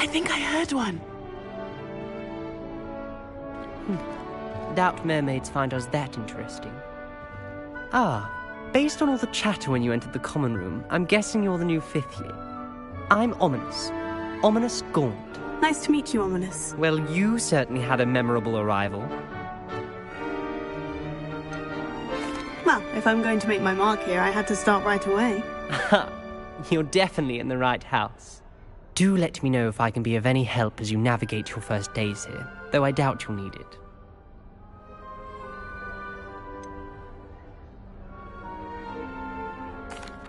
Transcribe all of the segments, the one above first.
I think I heard one. Doubt mermaids find us that interesting. Ah, based on all the chatter when you entered the common room, I'm guessing you're the new 5th year. I'm Ominous. Ominous Gaunt. Nice to meet you, Ominous. Well, you certainly had a memorable arrival. Well, if I'm going to make my mark here, I had to start right away. You're definitely in the right house. Do let me know if I can be of any help as you navigate your first days here, though I doubt you'll need it.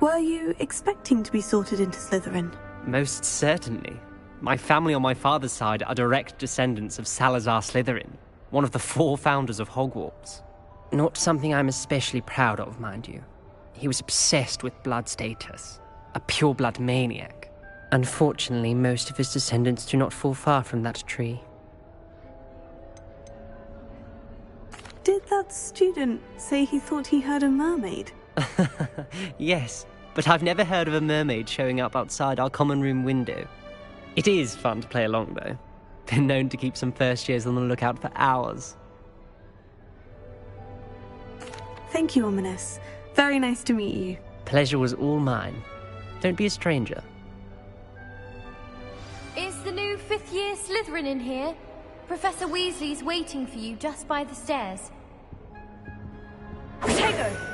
Were you expecting to be sorted into Slytherin? Most certainly. My family on my father's side are direct descendants of Salazar Slytherin, one of the 4 founders of Hogwarts. Not something I'm especially proud of, mind you. He was obsessed with blood status, a pure-blood maniac. Unfortunately, most of his descendants do not fall far from that tree. Did that student say he thought he heard a mermaid? Yes, but I've never heard of a mermaid showing up outside our common room window. It is fun to play along, though. Been known to keep some first years on the lookout for hours. Thank you, Ominous. Very nice to meet you. Pleasure was all mine. Don't be a stranger. Is the new 5th year Slytherin in here? Professor Weasley's waiting for you just by the stairs. Protego!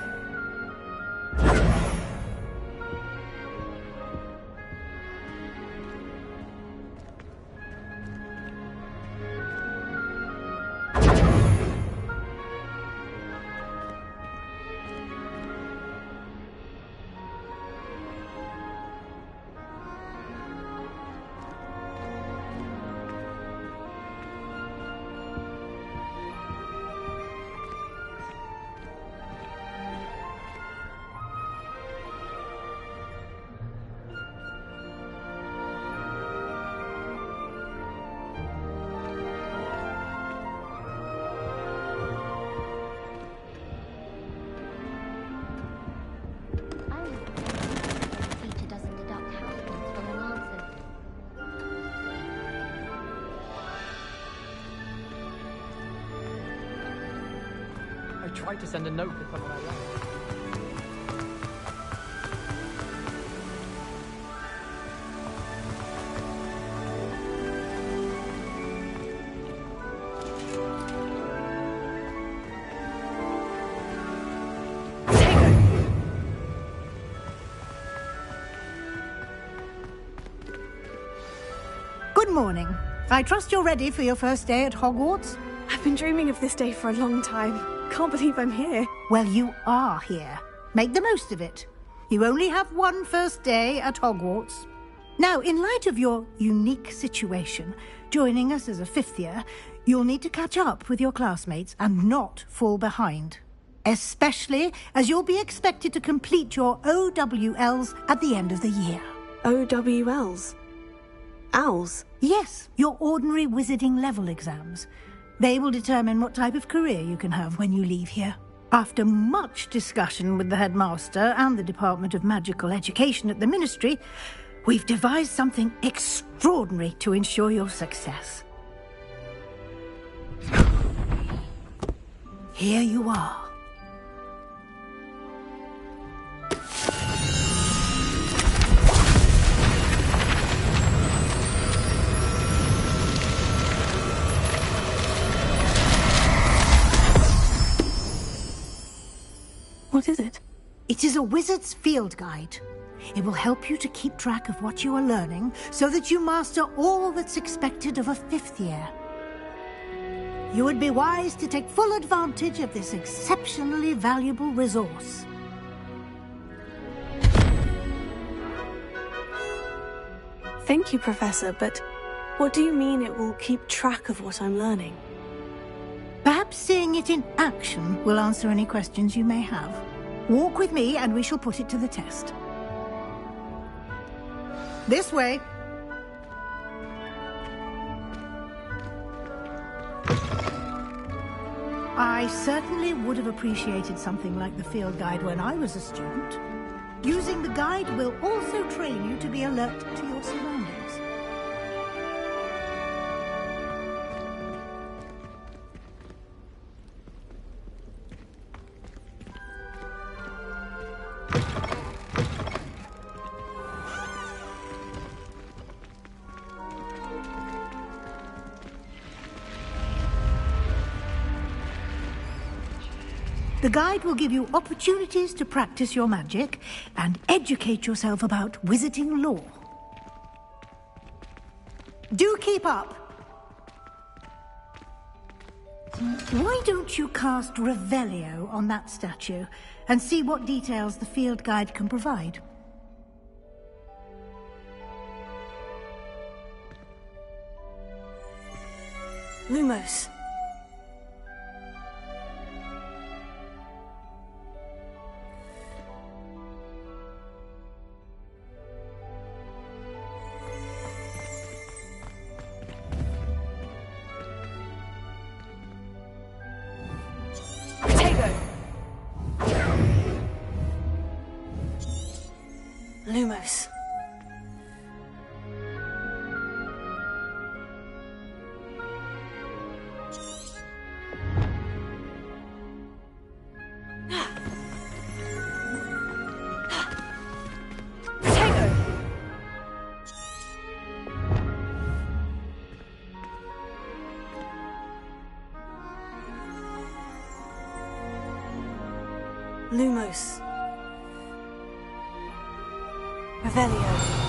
I tried to send a note to someone I love. Good morning. I trust you're ready for your first day at Hogwarts? I've been dreaming of this day for a long time. Can't believe I'm here. Well, you are here. Make the most of it. You only have one first day at Hogwarts. Now, in light of your unique situation, joining us as a 5th year, you'll need to catch up with your classmates and not fall behind. Especially as you'll be expected to complete your OWLs at the end of the year. OWLs? Owls? Yes, your ordinary wizarding level exams. They will determine what type of career you can have when you leave here. After much discussion with the headmaster and the Department of Magical Education at the Ministry, we've devised something extraordinary to ensure your success. Here you are. What is it? It is a wizard's field guide. It will help you to keep track of what you are learning so that you master all that's expected of a 5th year. You would be wise to take full advantage of this exceptionally valuable resource. Thank you, Professor, but what do you mean it will keep track of what I'm learning? Perhaps seeing it in action will answer any questions you may have. Walk with me and we shall put it to the test. This way. I certainly would have appreciated something like the field guide when I was a student. Using the guide will also train you to be alert to your surroundings. The guide will give you opportunities to practice your magic and educate yourself about wizarding lore. Do keep up! Why don't you cast Revelio on that statue and see what details the field guide can provide? Lumos. Lumos. Lumos. Revelio.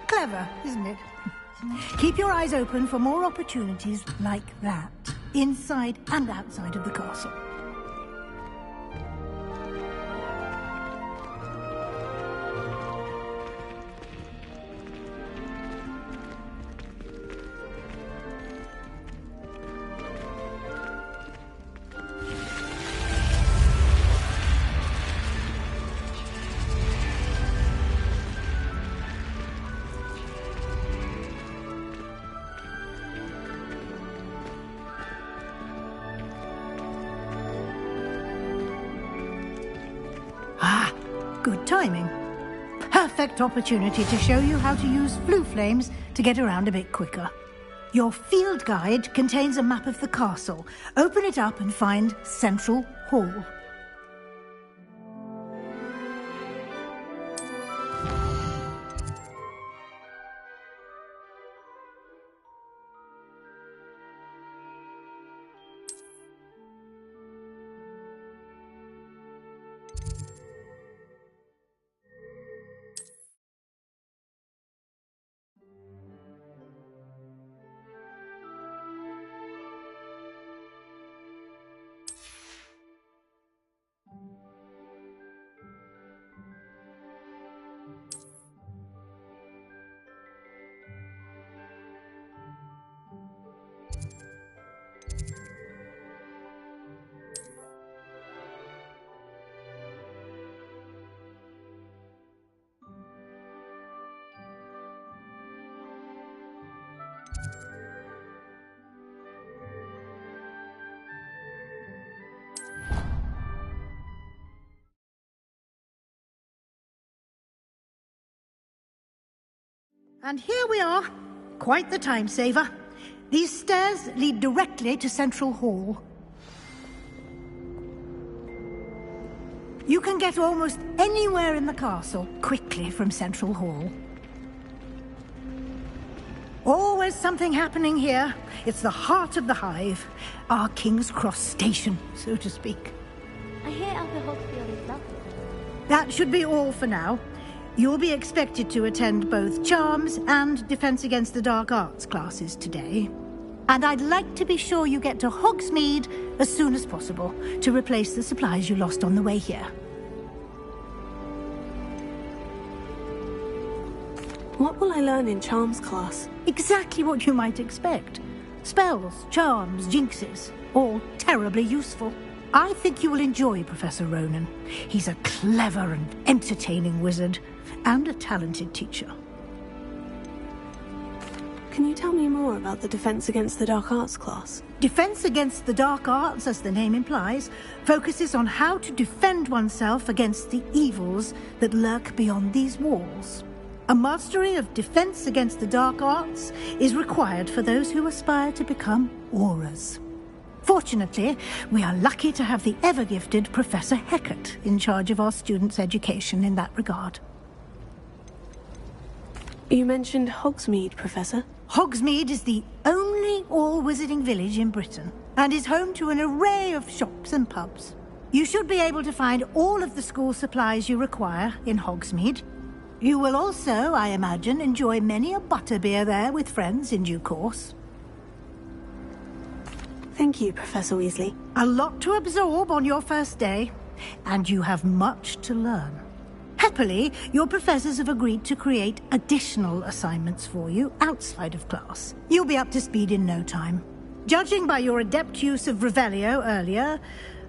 Clever, isn't it? Keep your eyes open for more opportunities like that, inside and outside of the castle. Good timing. Perfect opportunity to show you how to use flue flames to get around a bit quicker. Your field guide contains a map of the castle. Open it up and find Central Hall. And here we are. Quite the time saver. These stairs lead directly to Central Hall. You can get almost anywhere in the castle quickly from Central Hall. Always something happening here. It's the heart of the Hive. Our King's Cross station, so to speak. I hear Elder Hogsfield is lovely. That should be all for now. You'll be expected to attend both Charms and Defense Against the Dark Arts classes today. And I'd like to be sure you get to Hogsmeade as soon as possible to replace the supplies you lost on the way here. What will I learn in Charms class? Exactly what you might expect. Spells, charms, jinxes, all terribly useful. I think you will enjoy Professor Ronan. He's a clever and entertaining wizard, and a talented teacher. Can you tell me more about the Defense Against the Dark Arts class? Defense Against the Dark Arts, as the name implies, focuses on how to defend oneself against the evils that lurk beyond these walls. A mastery of Defense Against the Dark Arts is required for those who aspire to become Auras. Fortunately, we are lucky to have the ever-gifted Professor Hecat in charge of our students' education in that regard. You mentioned Hogsmeade, Professor. Hogsmeade is the only all-wizarding village in Britain, and is home to an array of shops and pubs. You should be able to find all of the school supplies you require in Hogsmeade. You will also, I imagine, enjoy many a butterbeer there with friends in due course. Thank you, Professor Weasley. A lot to absorb on your first day, and you have much to learn. Happily, your professors have agreed to create additional assignments for you outside of class. You'll be up to speed in no time. Judging by your adept use of Revelio earlier,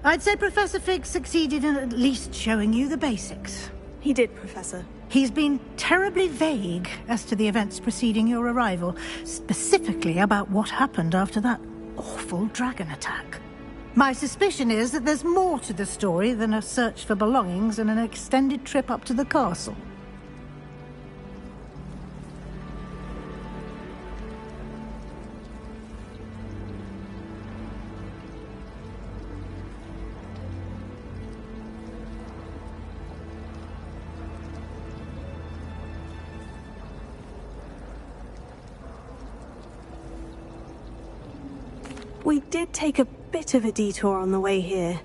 I'd say Professor Fig succeeded in at least showing you the basics. He did, Professor. He's been terribly vague as to the events preceding your arrival, specifically about what happened after that awful dragon attack. My suspicion is that there's more to the story than a search for belongings and an extended trip up to the castle. We did take a bit of a detour on the way here.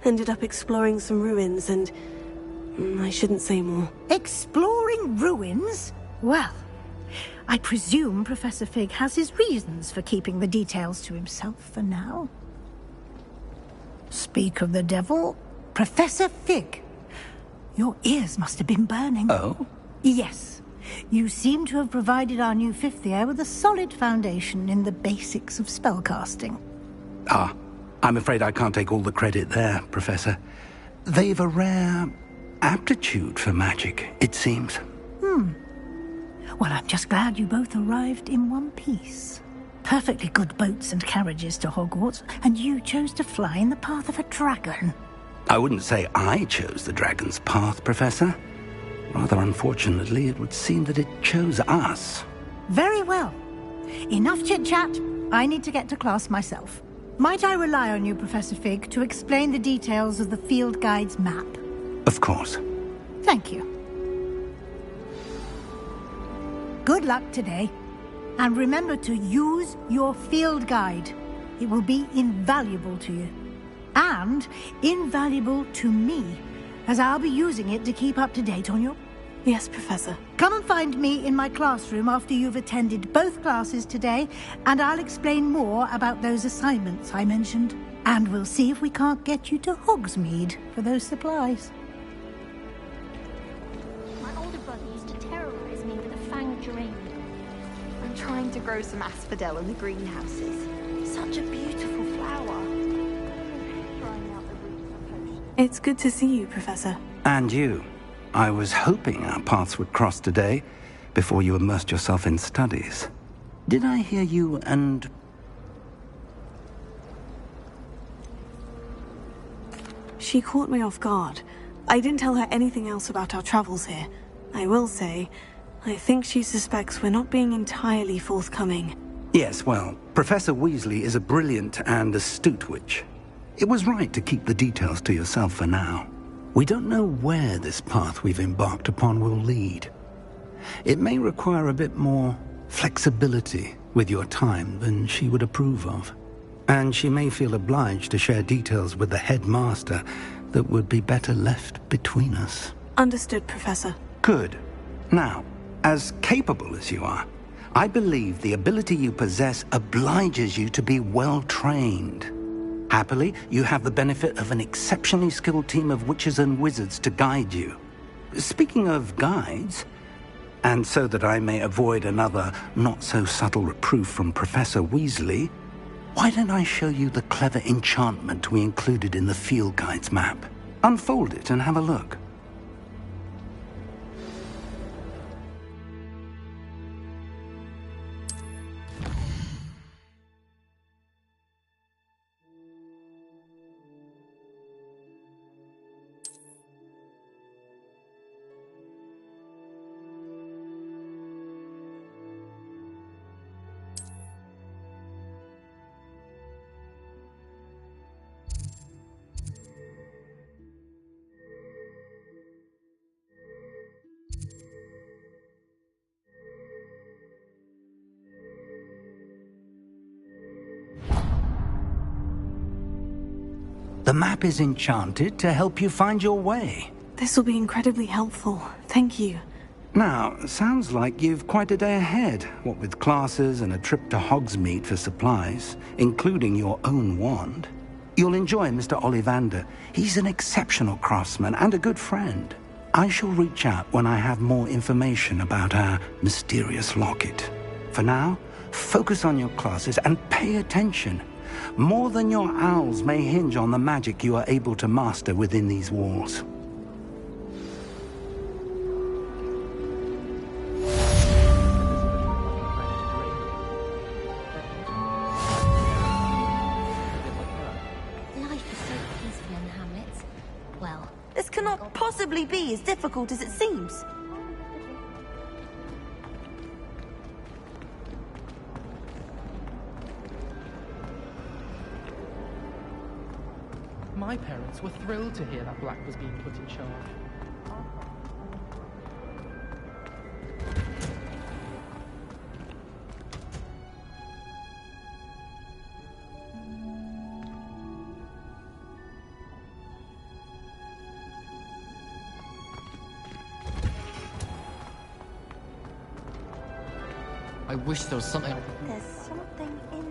Ended up exploring some ruins and... I shouldn't say more. Exploring ruins? Well, I presume Professor Fig has his reasons for keeping the details to himself for now. Speak of the devil, Professor Fig. Your ears must have been burning. Oh? Yes. You seem to have provided our new fifth year with a solid foundation in the basics of spellcasting. Ah, I'm afraid I can't take all the credit there, Professor. They've a rare aptitude for magic, it seems. Well, I'm just glad you both arrived in one piece. Perfectly good boats and carriages to Hogwarts, and you chose to fly in the path of a dragon. I wouldn't say I chose the dragon's path, Professor. Rather unfortunately, it would seem that it chose us. Very well. Enough chit-chat. I need to get to class myself. Might I rely on you, Professor Fig, to explain the details of the field guide's map? Of course. Thank you. Good luck today. And remember to use your field guide. It will be invaluable to you. And invaluable to me, as I'll be using it to keep up to date on your... Yes, Professor. Come and find me in my classroom after you've attended both classes today, and I'll explain more about those assignments I mentioned. And we'll see if we can't get you to Hogsmeade for those supplies. My older brother used to terrorize me with a fanged geranium. I'm trying to grow some asphodel in the greenhouses. Such a beautiful flower. Trying out the roots of potion. It's good to see you, Professor. And you. I was hoping our paths would cross today, before you immersed yourself in studies. Did I hear you and... She caught me off guard. I didn't tell her anything else about our travels here. I will say, I think she suspects we're not being entirely forthcoming. Yes, well, Professor Weasley is a brilliant and astute witch. It was right to keep the details to yourself for now. We don't know where this path we've embarked upon will lead. It may require a bit more flexibility with your time than she would approve of. And she may feel obliged to share details with the headmaster that would be better left between us. Understood, Professor. Good. Now, as capable as you are, I believe the ability you possess obliges you to be well-trained. Happily, you have the benefit of an exceptionally skilled team of witches and wizards to guide you. Speaking of guides, and so that I may avoid another not-so-subtle reproof from Professor Weasley, why don't I show you the clever enchantment we included in the field guide's map? Unfold it and have a look. The map is enchanted to help you find your way. This will be incredibly helpful. Thank you. Now, sounds like you've quite a day ahead, what with classes and a trip to Hogsmeade for supplies, including your own wand. You'll enjoy Mr. Ollivander. He's an exceptional craftsman and a good friend. I shall reach out when I have more information about our mysterious locket. For now, focus on your classes and pay attention. More than your owls may hinge on the magic you are able to master within these walls. Life is so peaceful in the hamlets. Well, This cannot possibly be as difficult as it seems. My parents were thrilled to hear that Black was being put in charge. I wish there was something. There's something in there.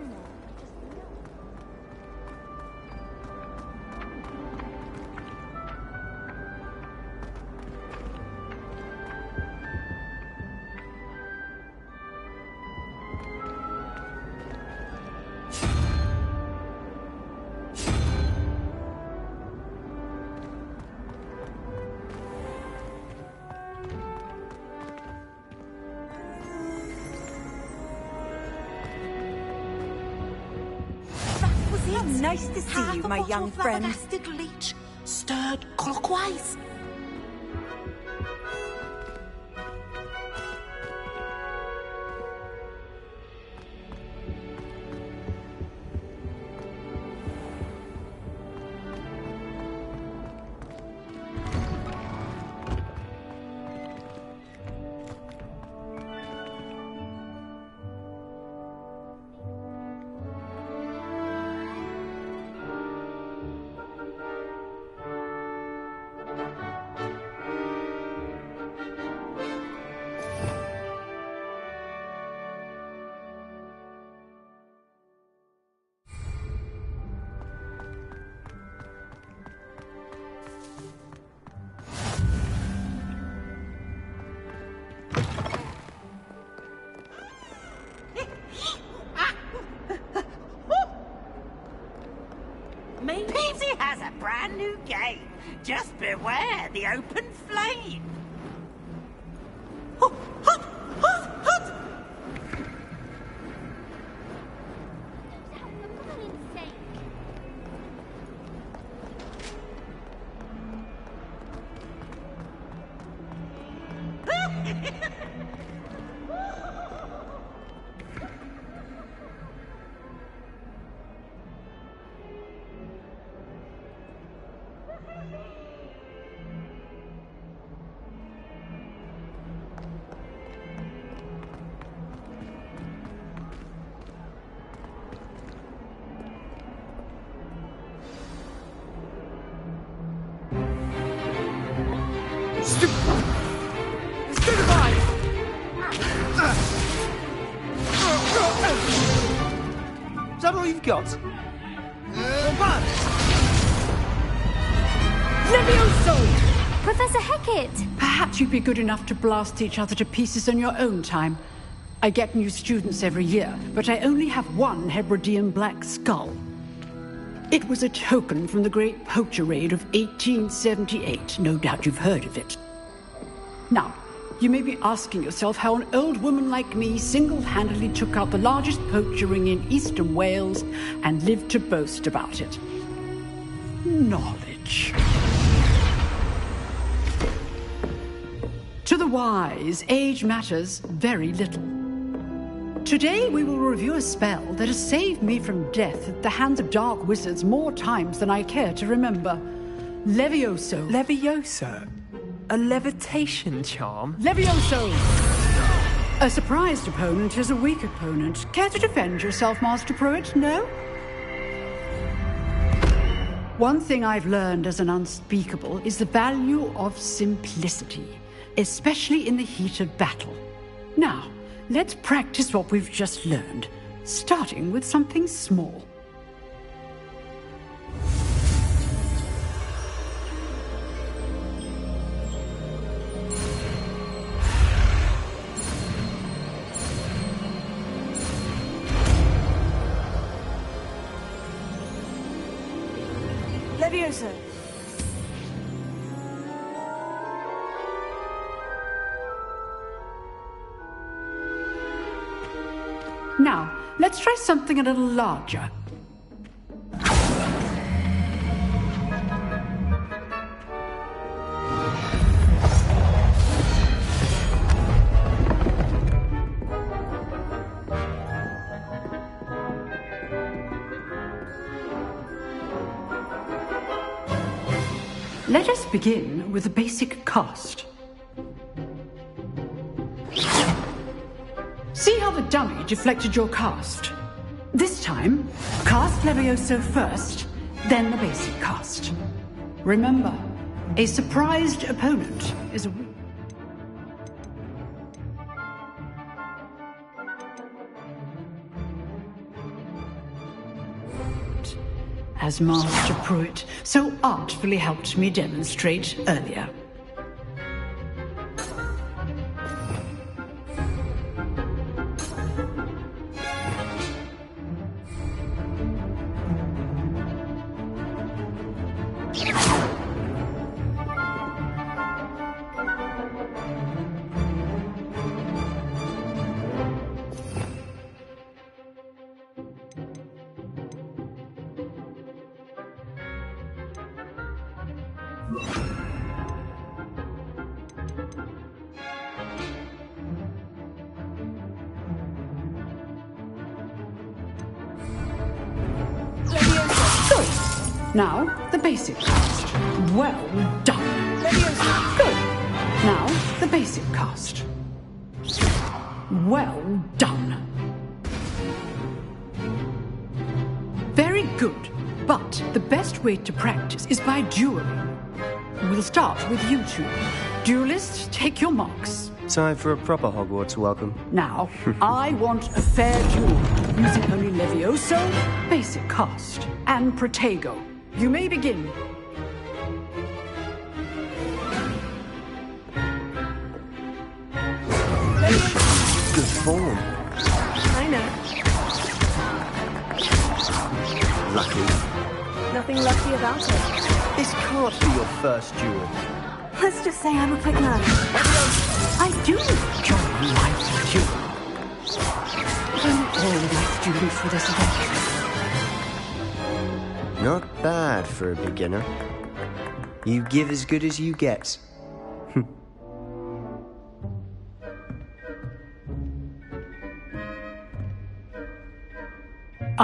Nice to see you, my young friend. Leech stirred clockwise. Peasy has a brand new game. Just beware the open flame. Is that all you've got? Levioso! Professor Hecat! Perhaps you'd be good enough to blast each other to pieces in your own time. I get new students every year, but I only have one Hebridean black skull. It was a token from the Great Poacher Raid of 1878. No doubt you've heard of it. Now, you may be asking yourself how an old woman like me single-handedly took out the largest poacher ring in eastern Wales and lived to boast about it. Knowledge. To the wise, age matters very little. Today we will review a spell that has saved me from death at the hands of dark wizards more times than I care to remember. Levioso. Levioso? A levitation charm? Levioso! A surprised opponent is a weak opponent. Care to defend yourself, Master Pruitt? No? One thing I've learned as an unspeakable is the value of simplicity, especially in the heat of battle. Now, let's practice what we've just learned, starting with something small. Levioso. Now, let's try something a little larger. Let us begin with the basic cast. See how the dummy deflected your cast? This time, cast Levioso first, then the basic cast. Remember, a surprised opponent is a... as Master Pruitt so artfully helped me demonstrate earlier. Now, the basic cast. Well done. Levioso. Good. Now, the basic cast. Well done. Very good. But the best way to practice is by dueling. We'll start with you two. Duelists, take your marks. Time for a proper Hogwarts welcome. Now, I want a fair duel, using only Levioso, basic cast, and Protego. You may begin. Good form. I know. Lucky. Nothing lucky about it. This can't be your first duel. Let's just say I'm a quick learner. I do enjoy life duel. Don't all like students for this event. Not bad for a beginner. You give as good as you get.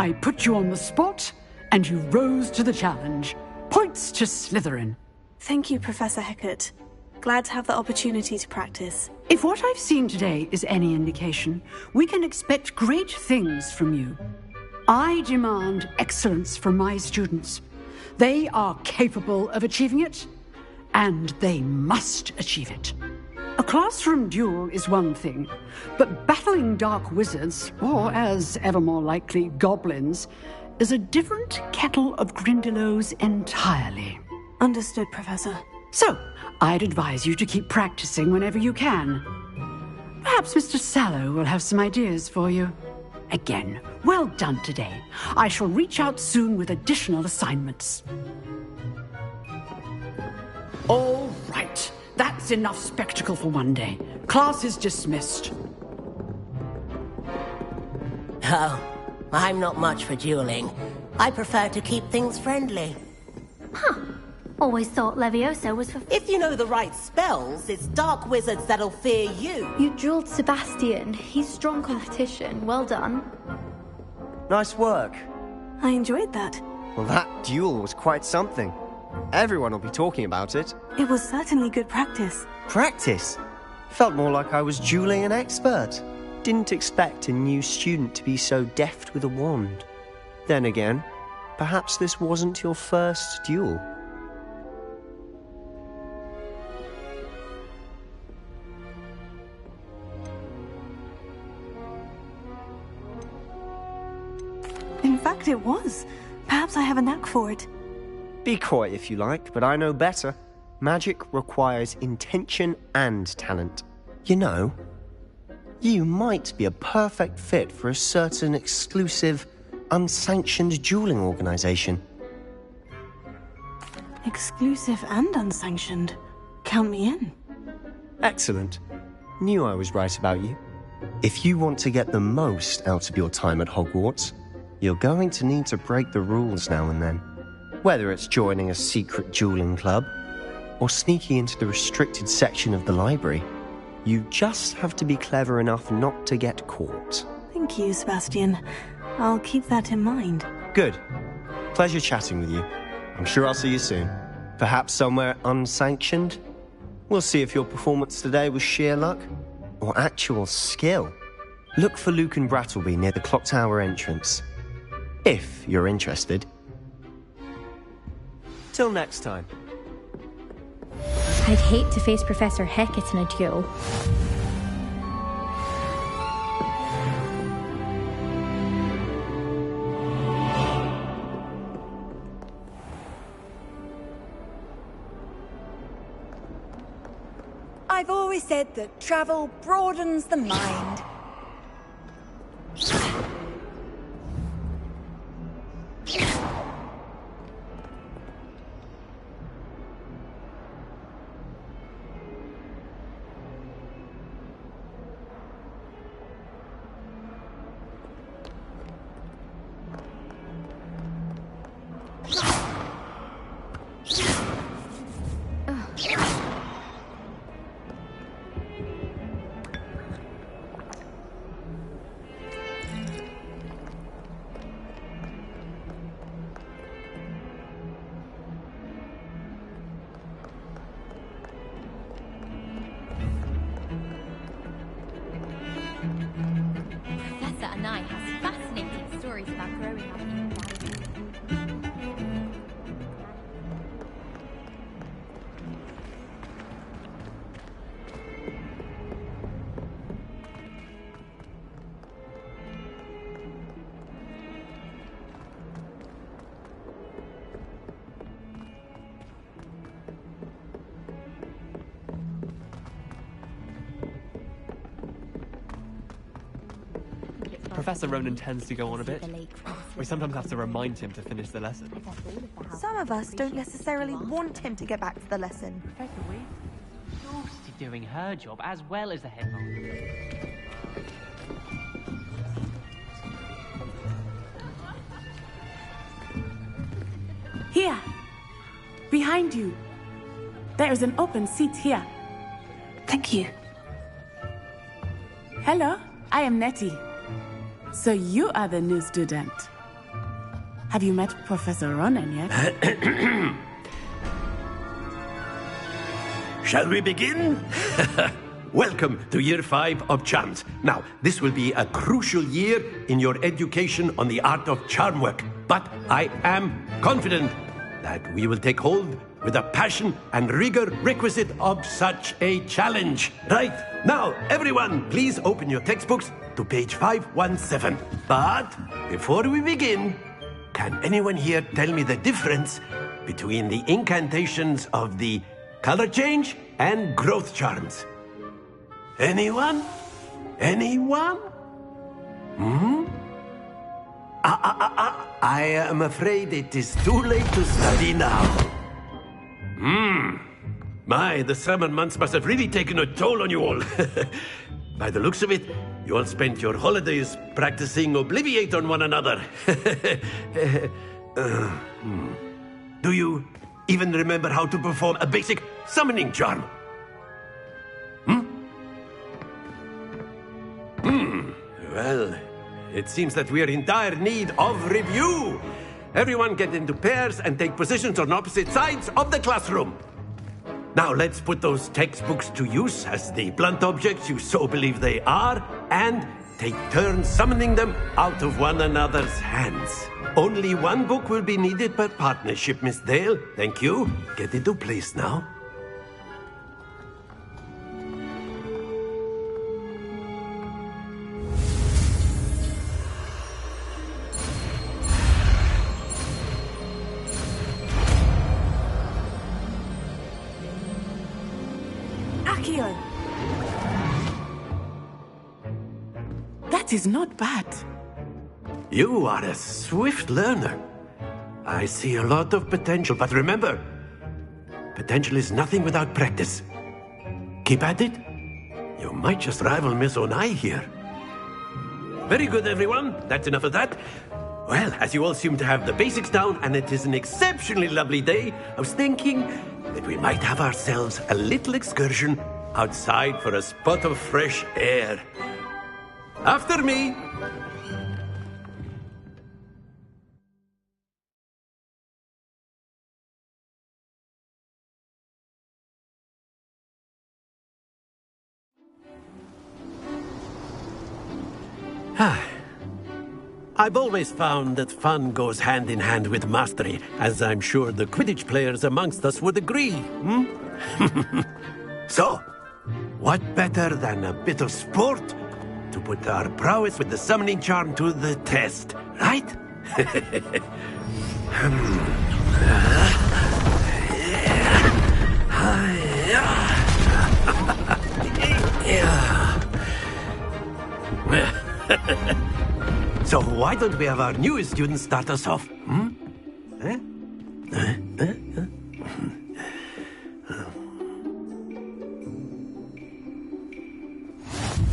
I put you on the spot, and you rose to the challenge. Points to Slytherin. Thank you, Professor Hecat. Glad to have the opportunity to practice. If what I've seen today is any indication, we can expect great things from you. I demand excellence from my students. They are capable of achieving it, and they must achieve it. A classroom duel is one thing, but battling dark wizards, or as ever more likely, goblins, is a different kettle of Grindylows entirely. Understood, Professor. So, I'd advise you to keep practicing whenever you can. Perhaps Mr. Sallow will have some ideas for you. Again, well done today. I shall reach out soon with additional assignments. All right. That's enough spectacle for one day. Class is dismissed. Oh, I'm not much for dueling. I prefer to keep things friendly. Huh. Always thought Leviosa was for... If you know the right spells, it's dark wizards that'll fear you. You dueled Sebastian. He's strong competition. Well done. Nice work. I enjoyed that. Well, that duel was quite something. Everyone will be talking about it. It was certainly good practice. Practice? Felt more like I was dueling an expert. Didn't expect a new student to be so deft with a wand. Then again, perhaps this wasn't your first duel. In fact, it was. Perhaps I have a knack for it. Be coy if you like, but I know better. Magic requires intention and talent. You know, you might be a perfect fit for a certain exclusive, unsanctioned dueling organization. Exclusive and unsanctioned. Count me in. Excellent. Knew I was right about you. If you want to get the most out of your time at Hogwarts, you're going to need to break the rules now and then. Whether it's joining a secret dueling club, or sneaking into the restricted section of the library, you just have to be clever enough not to get caught. Thank you, Sebastian. I'll keep that in mind. Good. Pleasure chatting with you. I'm sure I'll see you soon. Perhaps somewhere unsanctioned? We'll see if your performance today was sheer luck, or actual skill. Look for Luke and Brattleby near the clock tower entrance. If you're interested. Till next time. I'd hate to face Professor Hecat in a duel. I've always said that travel broadens the mind. Professor Anai has fascinating stories about growing up in Professor Ronan tends to go on a bit. We sometimes have to remind him to finish the lesson. Some of us don't necessarily want him to get back to the lesson. Professor Weasley, Dorothy doing her job as well as the headmaster. Here, behind you. There is an open seat here. Thank you. Hello, I am Nettie. So you are the new student. Have you met Professor Ronan yet? Shall we begin? Welcome to Year 5 of Charms. Now, this will be a crucial year in your education on the art of charm work. But I am confident that we will take hold with the passion and rigor requisite of such a challenge. Right, now, everyone, please open your textbooks to page 517. But before we begin, can anyone here tell me the difference between the incantations of the color change and growth charms? Anyone? Anyone? I am afraid it is too late to study now. My, the summer months must have really taken a toll on you all. By the looks of it, you all spent your holidays practicing Obliviate on one another. Do you even remember how to perform a basic summoning charm? Well, it seems that we are in dire need of review. Everyone get into pairs and take positions on opposite sides of the classroom. Now let's put those textbooks to use as the blunt objects you so believe they are, and take turns summoning them out of one another's hands. Only one book will be needed per partnership, Miss Dale. Thank you. Get into place now. That is not bad. You are a swift learner. I see a lot of potential, but remember, potential is nothing without practice. Keep at it. You might just rival Miss Onai here. Very good, everyone. That's enough of that. Well, as you all seem to have the basics down, and it is an exceptionally lovely day, I was thinking that we might have ourselves a little excursion outside for a spot of fresh air. After me. I've always found that fun goes hand in hand with mastery, as I'm sure the Quidditch players amongst us would agree. So, what better than a bit of sport to put our prowess with the summoning charm to the test, right? So why don't we have our newest student start us off?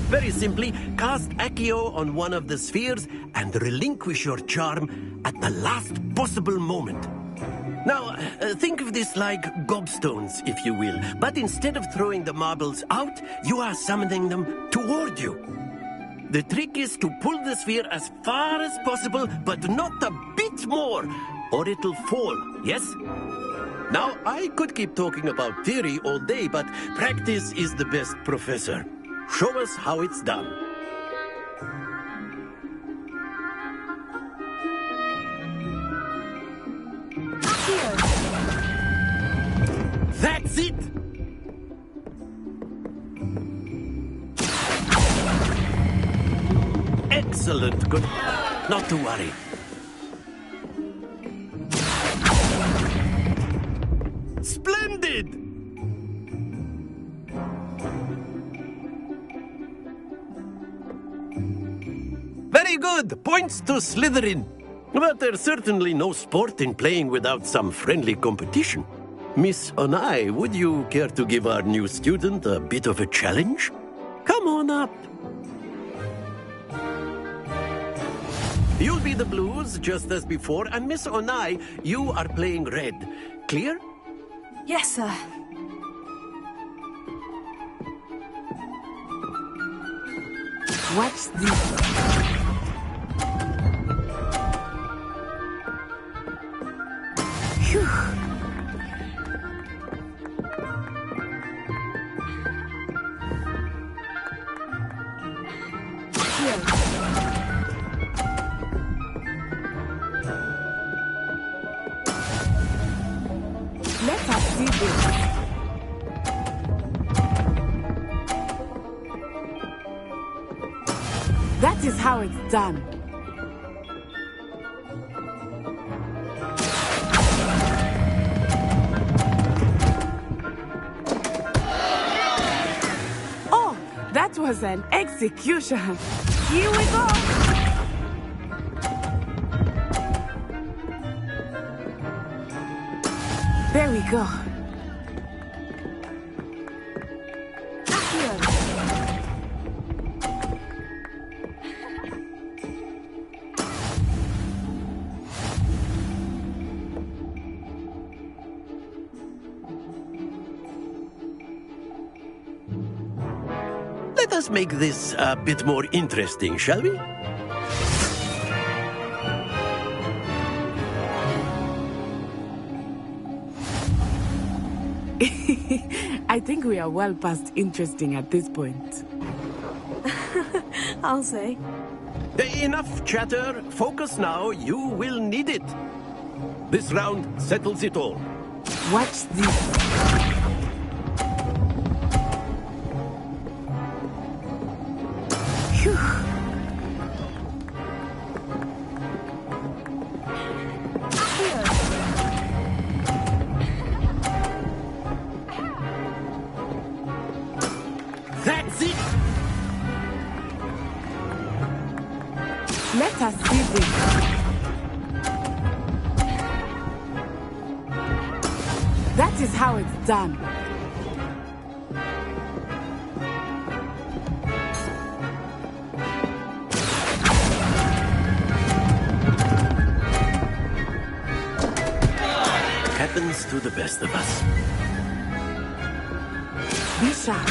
Very simply, cast Accio on one of the spheres and relinquish your charm at the last possible moment. Now, think of this like gobstones, if you will, but instead of throwing the marbles out, you are summoning them toward you. The trick is to pull the sphere as far as possible, but not a bit more, or it'll fall, yes? Now, I could keep talking about theory all day, but practice is the best professor. Show us how it's done. That's it! Excellent. Good. Not to worry. Splendid! Very good. Points to Slytherin. But there's certainly no sport in playing without some friendly competition. Miss Onai, would you care to give our new student a bit of a challenge? Come on up. You'll be the blues, just as before, and Miss Onai, you are playing red. Clear? Yes, sir. What's this? is how it's done. Oh, that was an execution. Here we go. There we go. Let us make this a bit more interesting, shall we? I think we are well past interesting at this point. I'll say. Enough chatter. Focus now. You will need it. This round settles it all. Watch this. Phew. That's it. Let us see this. That is how it's done. Happens to the best of us. Be sharp.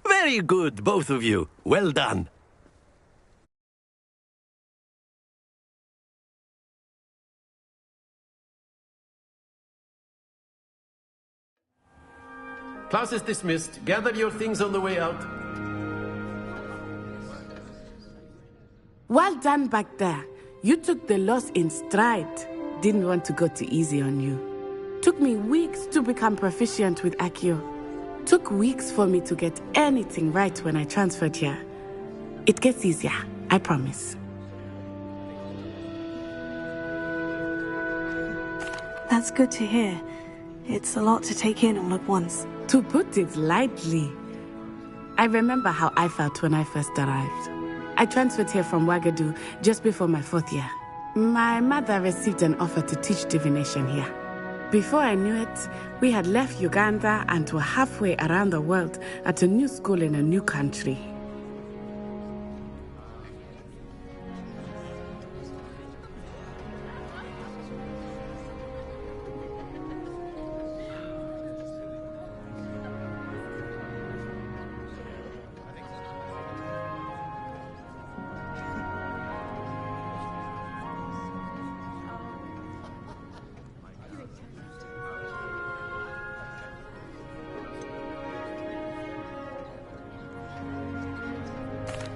Very good, both of you. Well done. Class is dismissed. Gather your things on the way out. Well done back there. You took the loss in stride. Didn't want to go too easy on you. Took me weeks to become proficient with Accio. Took weeks for me to get anything right when I transferred here. It gets easier, I promise. That's good to hear. It's a lot to take in all at once. To put it lightly, I remember how I felt when I first arrived. I transferred here from Wagadu just before my 4th year. My mother received an offer to teach divination here. Before I knew it, we had left Uganda and were halfway around the world at a new school in a new country.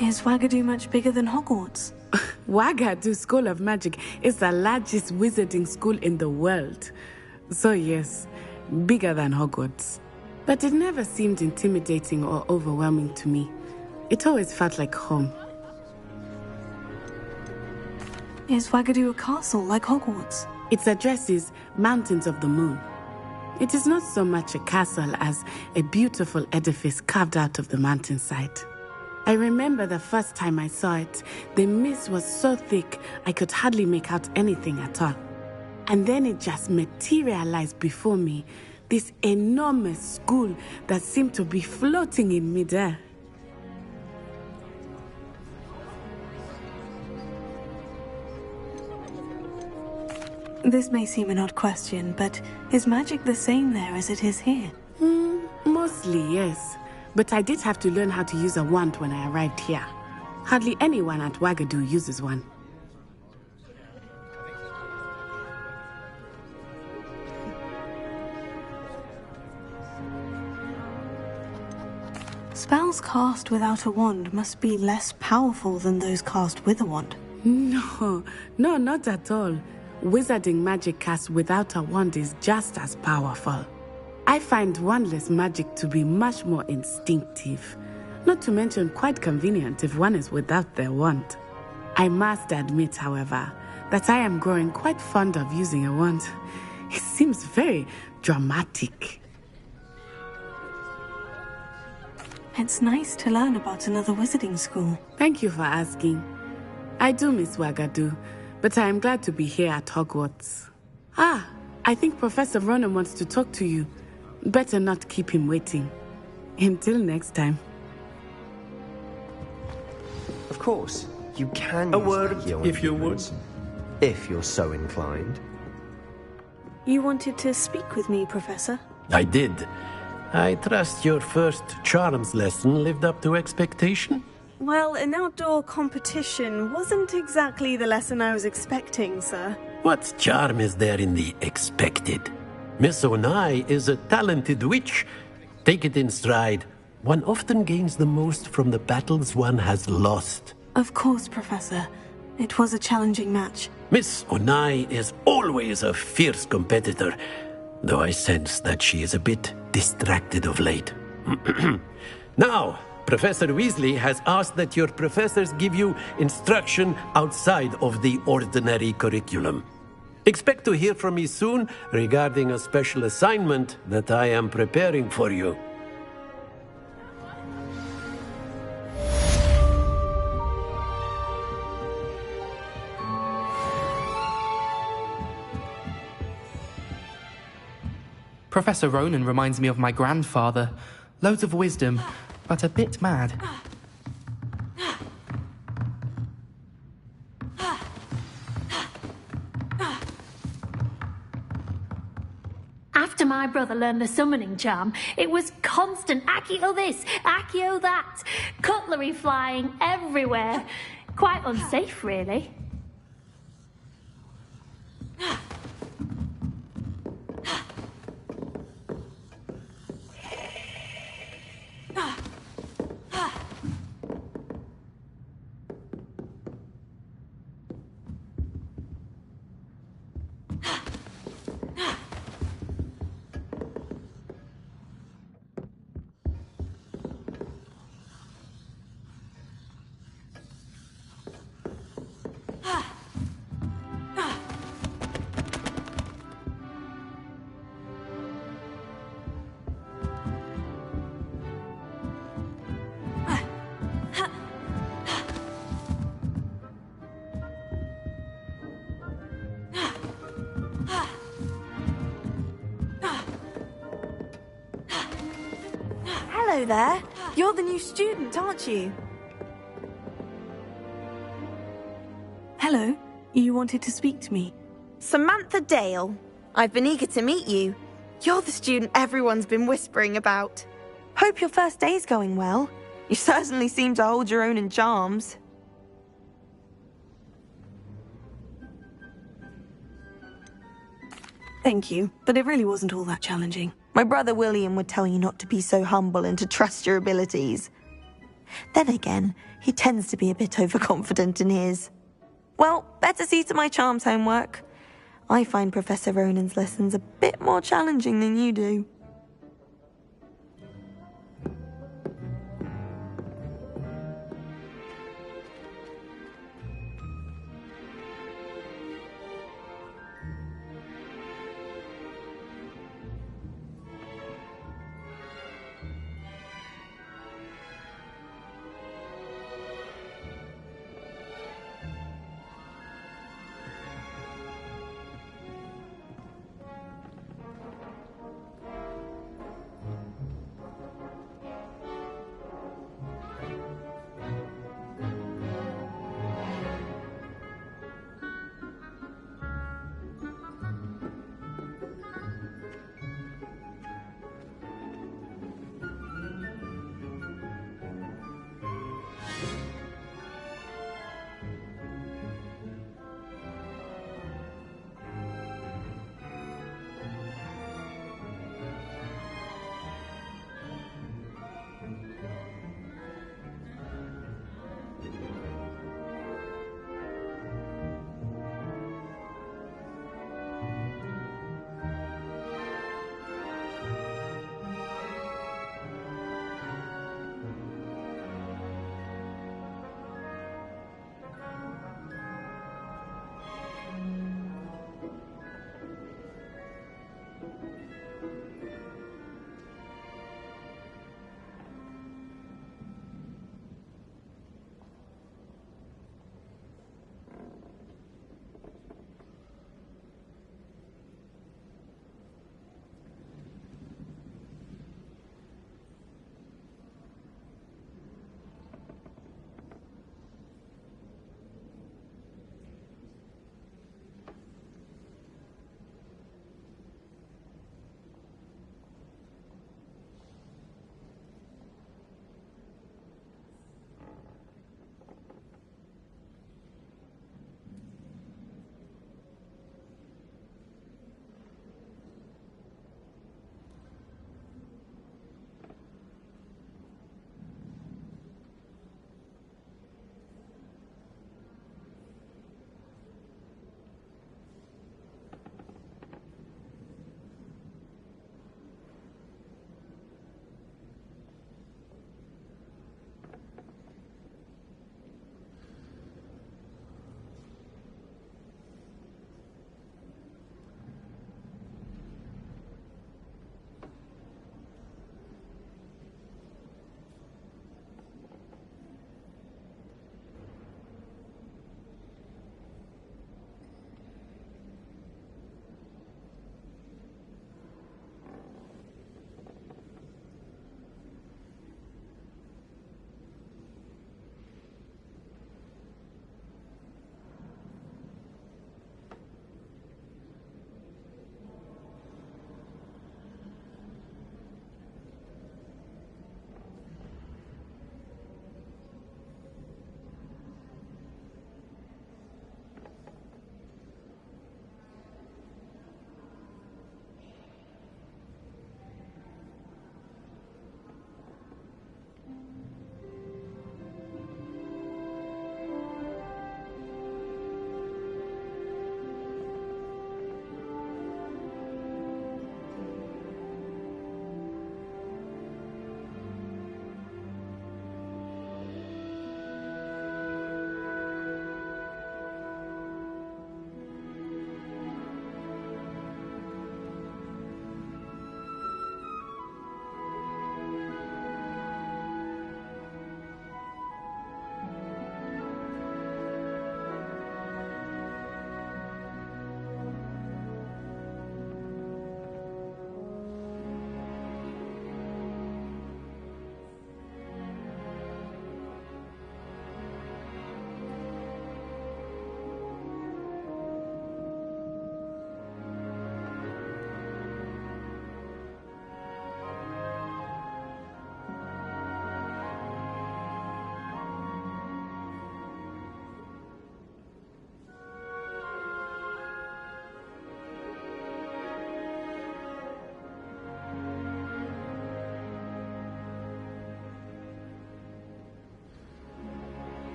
Is Wagadu much bigger than Hogwarts? Wagadu School of Magic is the largest wizarding school in the world. So yes, bigger than Hogwarts. But it never seemed intimidating or overwhelming to me. It always felt like home. Is Wagadu a castle like Hogwarts? Its address is Mountains of the Moon. It is not so much a castle as a beautiful edifice carved out of the mountainside. I remember the first time I saw it, the mist was so thick I could hardly make out anything at all. And then it just materialized before me, this enormous school that seemed to be floating in midair. This may seem an odd question, but is magic the same there as it is here? Mostly, yes. But I did have to learn how to use a wand when I arrived here. Hardly anyone at Wagadu uses one. Spells cast without a wand must be less powerful than those cast with a wand. No, not at all. Wizarding magic cast without a wand is just as powerful. I find wandless magic to be much more instinctive. Not to mention quite convenient if one is without their wand. I must admit, however, that I am growing quite fond of using a wand. It seems very dramatic. It's nice to learn about another wizarding school. Thank you for asking. I do miss Wagadu, but I am glad to be here at Hogwarts. Ah, I think Professor Ronan wants to talk to you. Better not keep him waiting. Until next time. Of course, you can A use word, magia on if you would. humans, if you're so inclined. You wanted to speak with me, Professor? I did. I trust your first charms lesson lived up to expectation? Well, an outdoor competition wasn't exactly the lesson I was expecting, sir. What charm is there in the expected? Miss Onai is a talented witch. Take it in stride. One often gains the most from the battles one has lost. Of course, Professor. It was a challenging match. Miss Onai is always a fierce competitor, though I sense that she is a bit distracted of late. Now, Professor Weasley has asked that your professors give you instruction outside of the ordinary curriculum. Expect to hear from me soon regarding a special assignment that I am preparing for you. Professor Ronan reminds me of my grandfather. Loads of wisdom, but a bit mad. After my brother learned the summoning charm, it was constant Accio this, Accio that, cutlery flying everywhere. Quite unsafe, really. Hello there. You're the new student, aren't you? Hello. You wanted to speak to me? Samantha Dale. I've been eager to meet you. You're the student everyone's been whispering about. Hope your first day's going well. You certainly seem to hold your own in charms. Thank you, but it really wasn't all that challenging. My brother William would tell you not to be so humble and to trust your abilities. Then again, he tends to be a bit overconfident in his. Well, better see to my charms homework. I find Professor Ronan's lessons a bit more challenging than you do.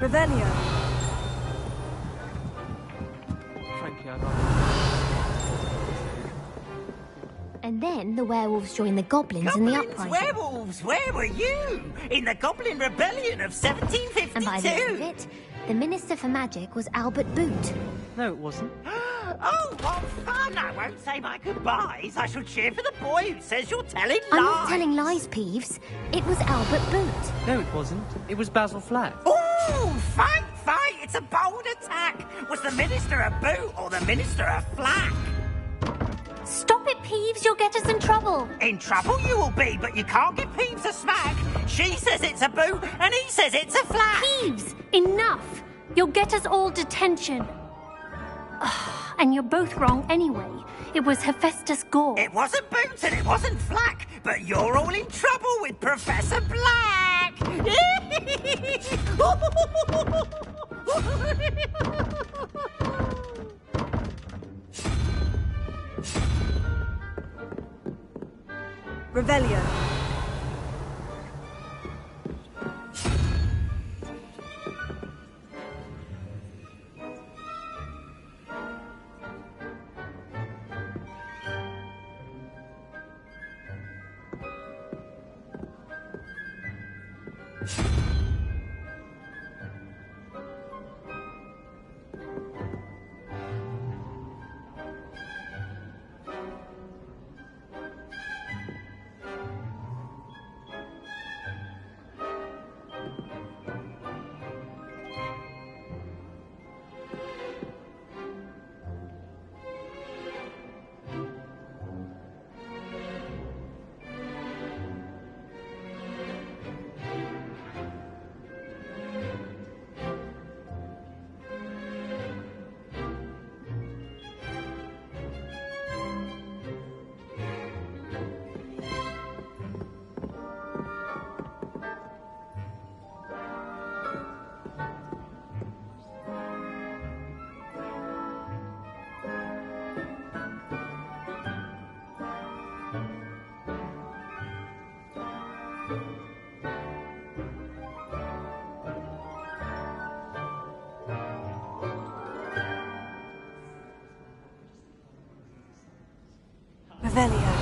Revelio. Frankly, I'd rather... And then the werewolves joined the goblins in the uprising. Werewolves, where were you? In the Goblin Rebellion of 1752? And by the end of it, the Minister for Magic was Albert Boot. No, it wasn't. Oh, what fun! I won't say my goodbyes. I shall cheer for the boy who says you're telling lies. I'm not telling lies, Peeves. It was Albert Boot. No, it wasn't. It was Basil Flack. Ooh, fight, fight! It's a bold attack. Was the Minister a boot or the Minister a flack? Stop it, Peeves. You'll get us in trouble. In trouble you will be, but you can't give Peeves a smack. She says it's a boot, and he says it's a flack. Peeves, enough. You'll get us all detention. And you're both wrong anyway. It was Hephaestus Gore. It wasn't Boots and it wasn't Flack, but you're all in trouble with Professor Black. Revelio. Revelio.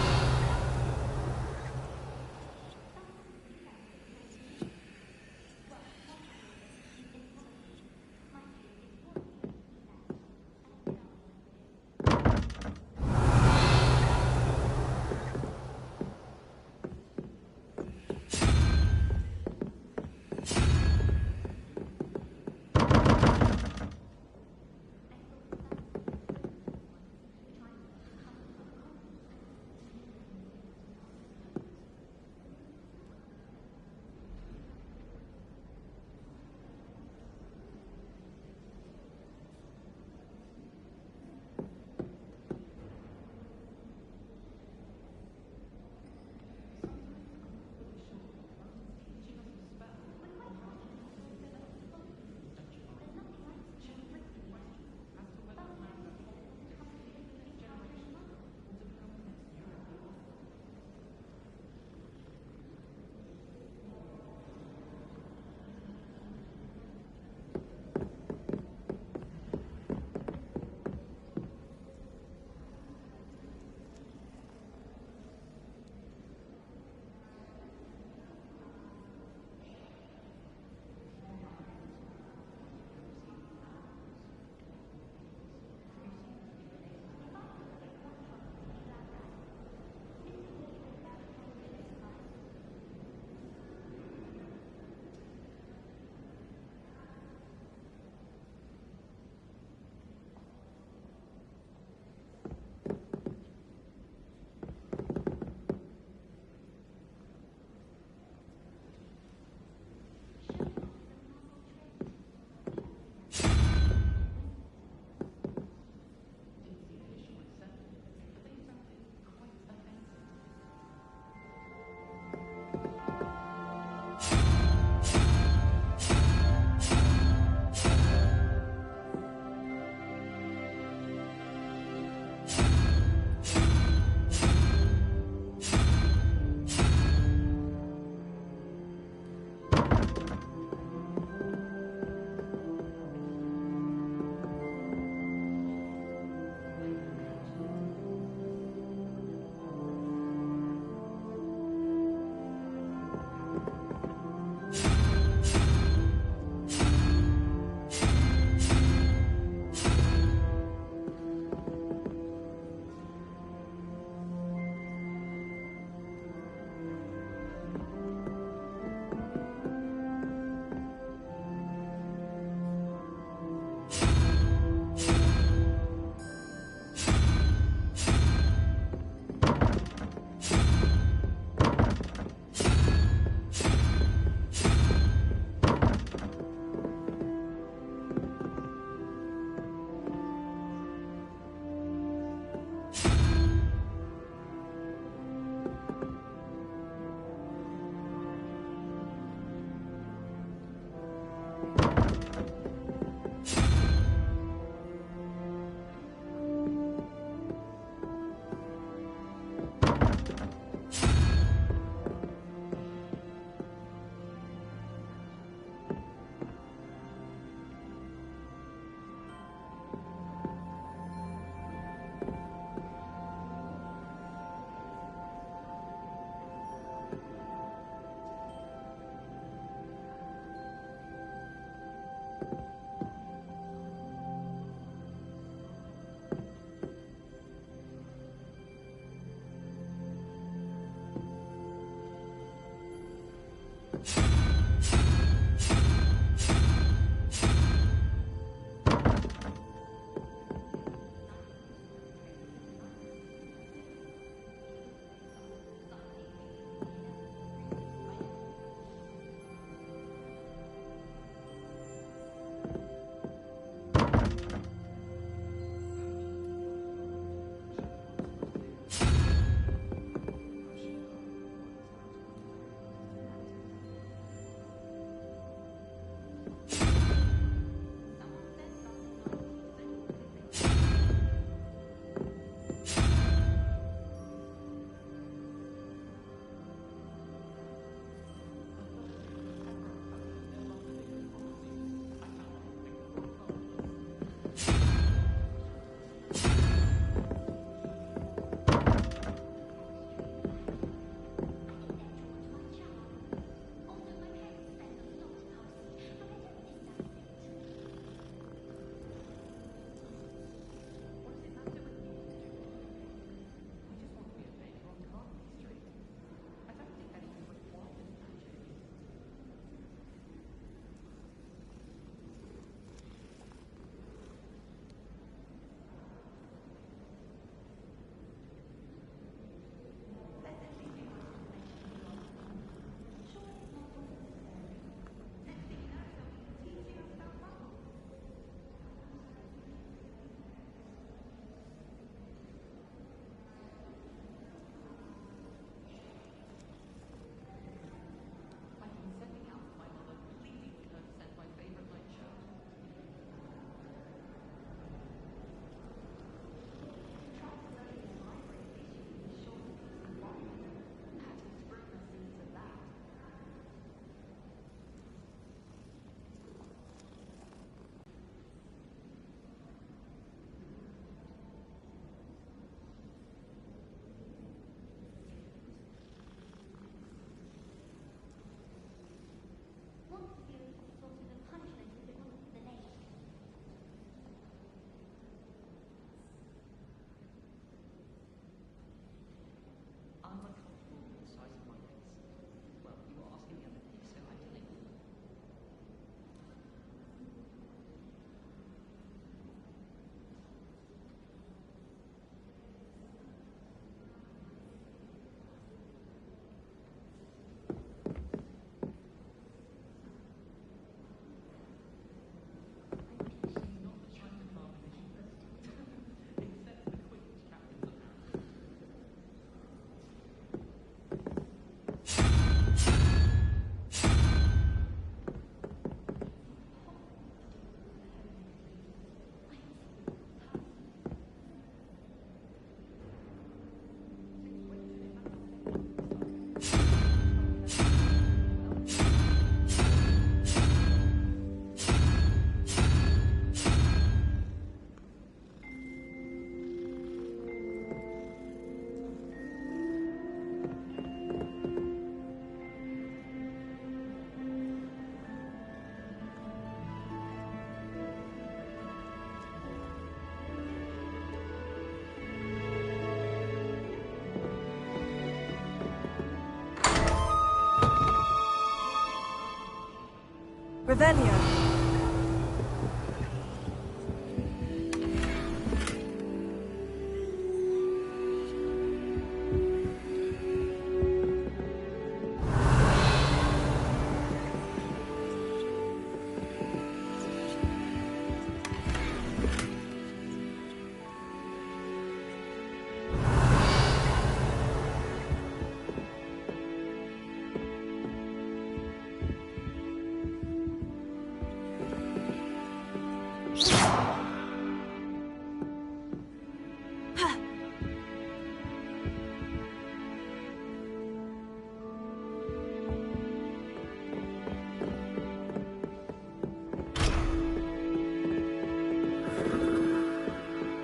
Revelio.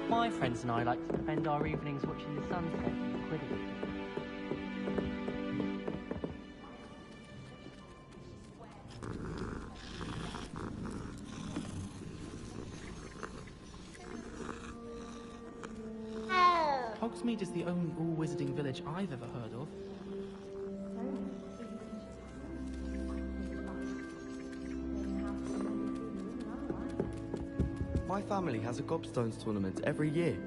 My friends and I like to spend our evenings watching the sunset and Quidditch. Hogsmeade is the only all-wizarding village I've ever heard of. My family has a gobstones tournament every year.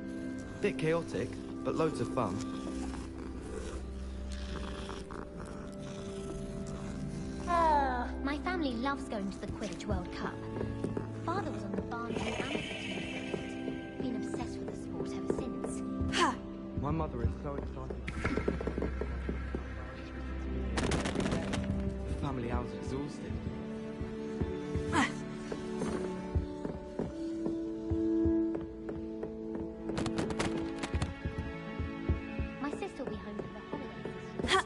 Bit chaotic, but loads of fun. My family loves going to the Quidditch World Cup. Father was on the Barnsley amateur team. Been obsessed with the sport ever since. Ha! My mother is so excited. The family house exhausted. My sister will be home for the holidays.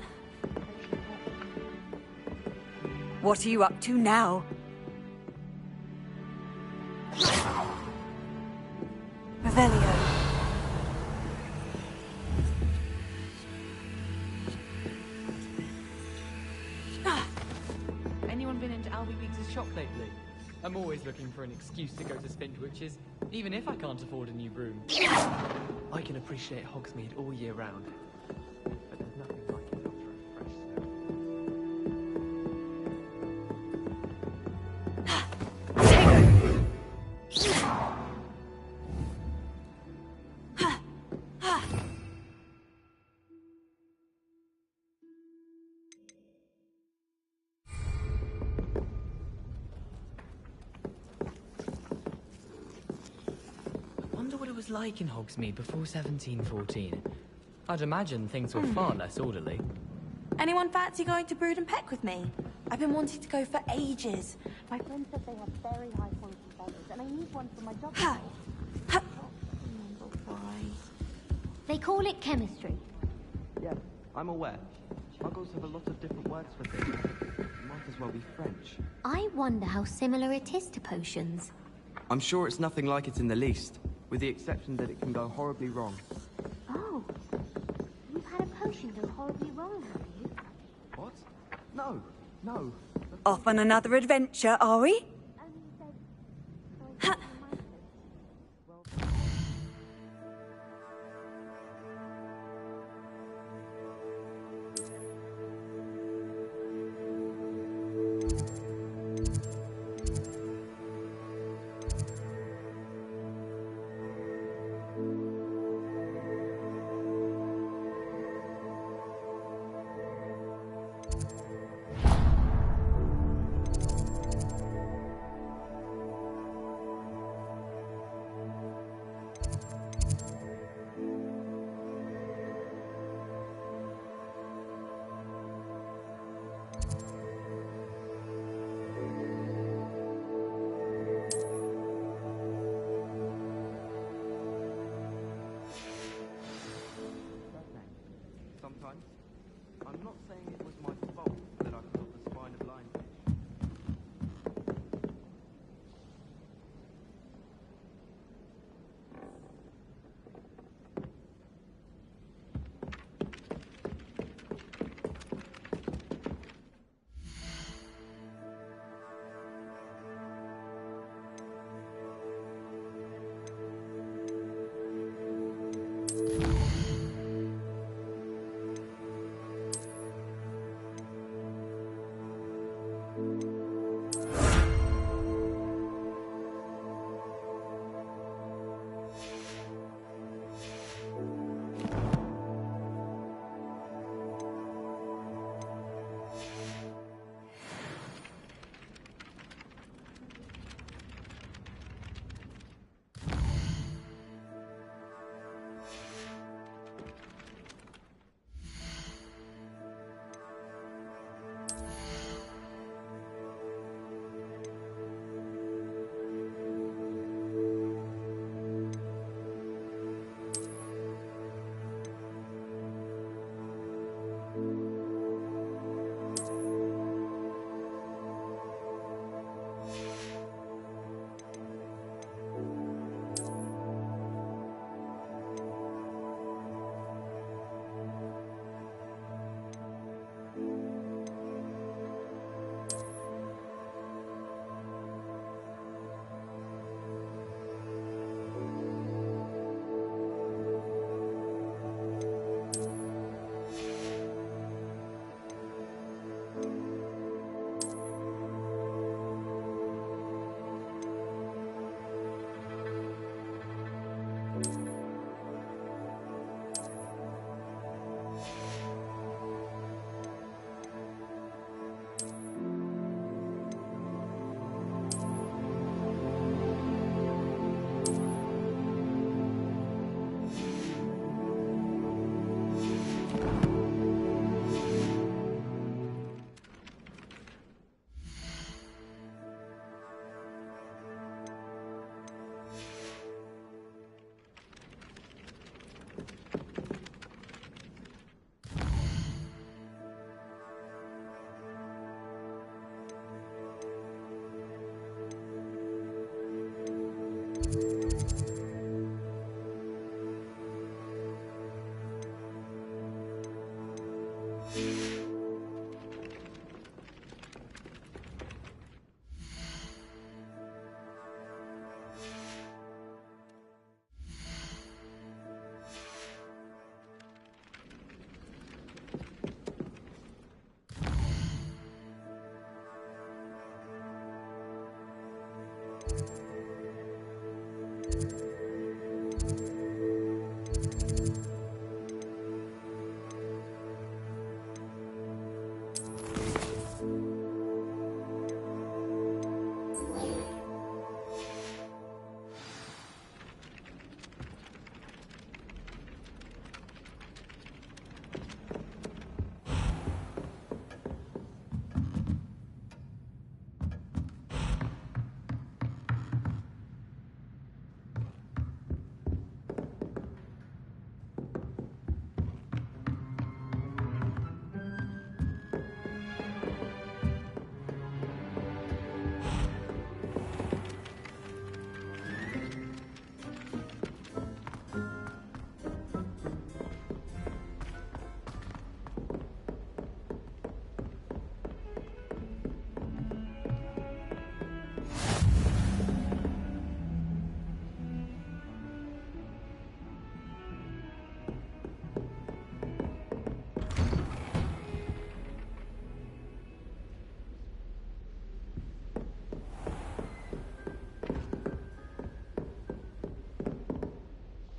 What are you up to now? Revelio. Anyone been into Albie Weeks' shop lately? I'm always looking for an excuse to go to Spintwitch's, even if I can't afford a new broom. I can appreciate Hogsmeade all year round. But there's nothing like it after a fresh snow. Wonder what it was like in Hogsmeade before 1714. I'd imagine things were far less orderly. Anyone fancy going to Brood and Peck with me? I've been wanting to go for ages. My friend said they have very high quality feathers, and I need one for my job. They call it chemistry. Yes, I'm aware. Muggles have a lot of different words for things. Might as well be French. I wonder how similar it is to potions. I'm sure it's nothing like it in the least, with the exception that it can go horribly wrong. Oh, you've had a potion go horribly wrong, have you? What? No, no. Off on another adventure, are we?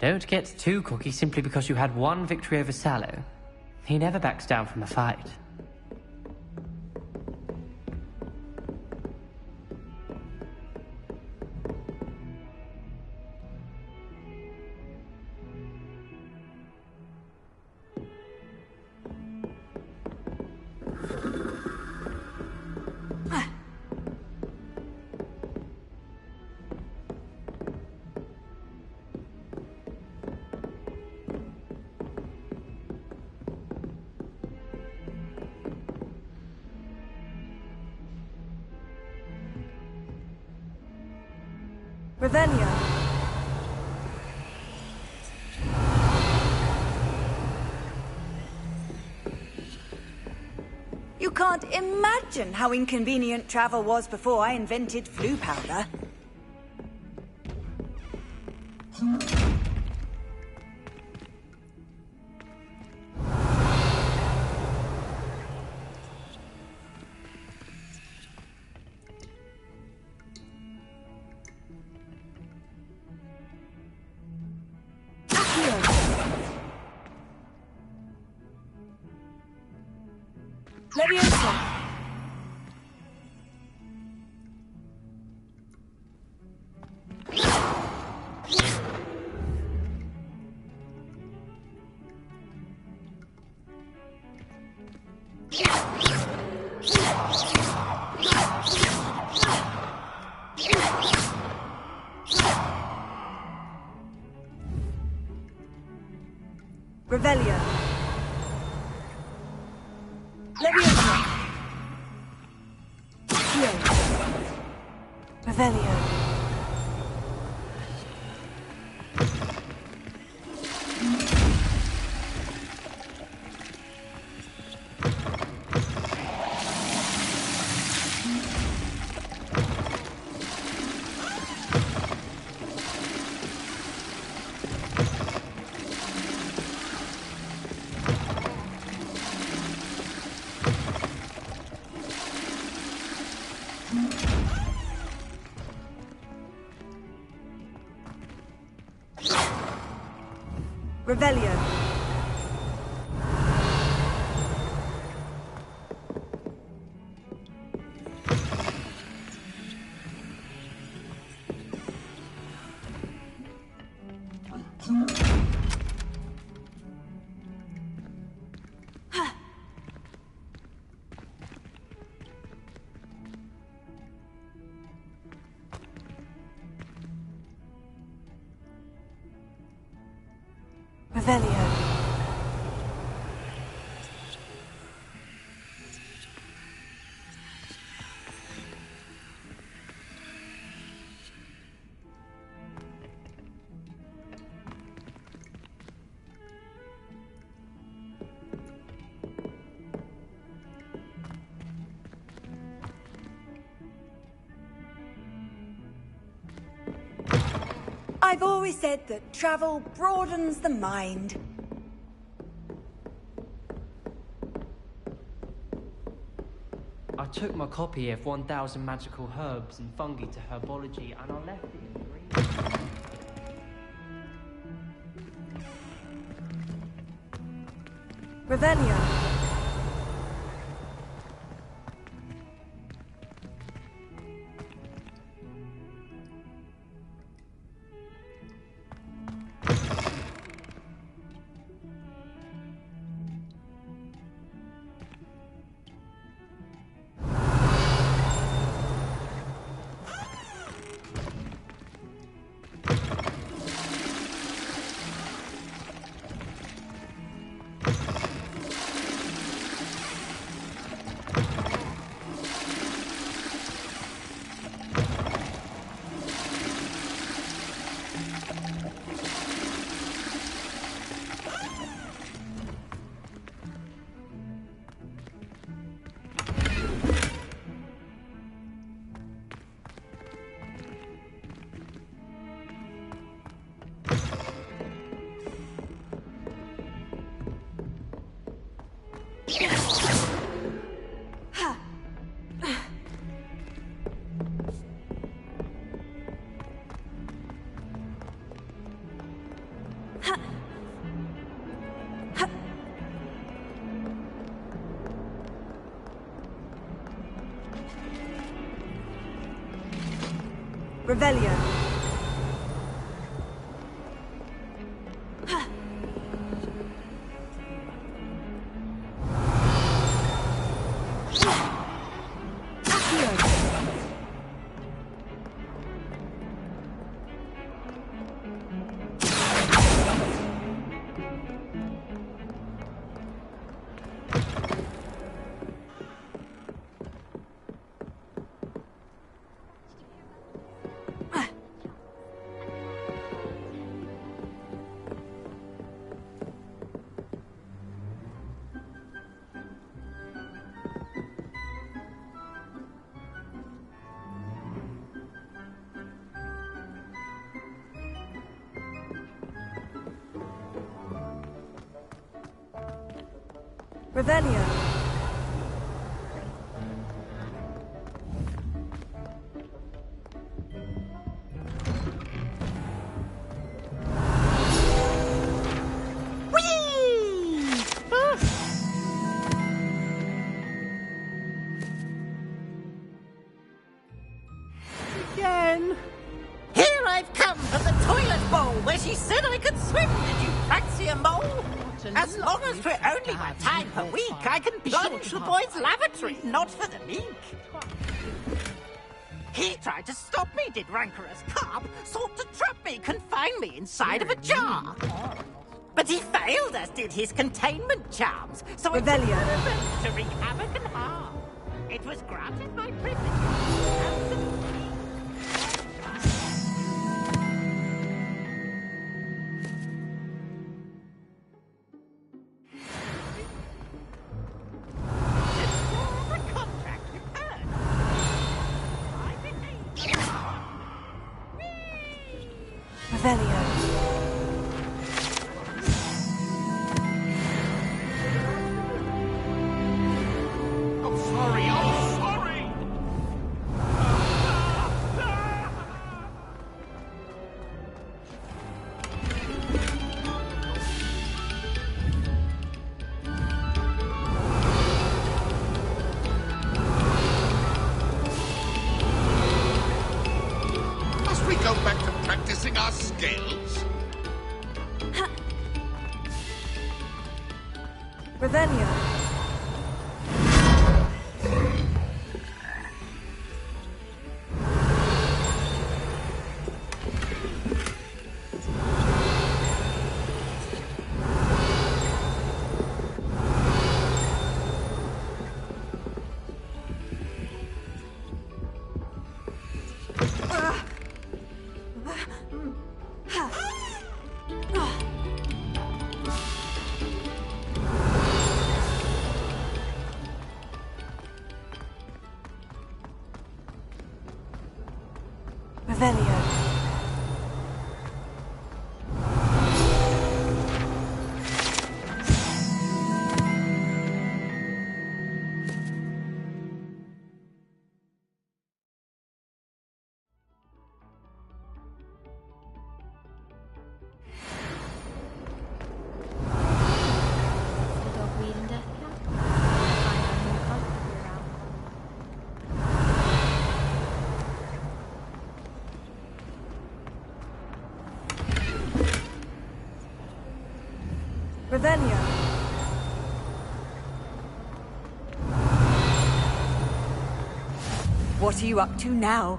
Don't get too cocky simply because you had one victory over Sallow. He never backs down from a fight. Revelio. You can't imagine how inconvenient travel was before I invented flu powder. Leviosa. Revelio. Leviosa. Revelio. Revelio. Revelio. I've always said that travel broadens the mind. I took my copy of 1000 Magical Herbs and Fungi to Herbology and I left it in the green. Revelio. Revelio. Revelio. Again. Here I've come from the toilet bowl where she said I could swim. Did you fancy a mole? As long as for only my time per week, I can plunge the boy's lavatory, not for the leak. He tried to stop me, did rancorous carp, sought to trap me, confine me inside of a jar. But he failed, as did his containment charms, so I took the revenge to wreak havoc and harm. It was granted by privilege. Revelio. I'm sorry. Must we go back to practicing our skills? Revelio. Revelio. What are you up to now?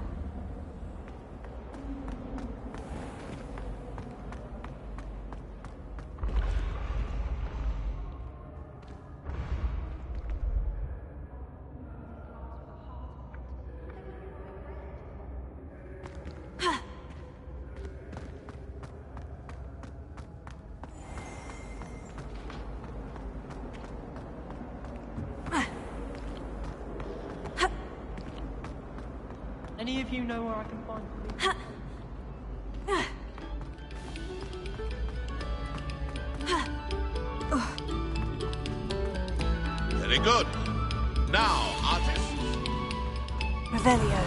Any of you know where I can find police? Very good. Now, artists. Revelio.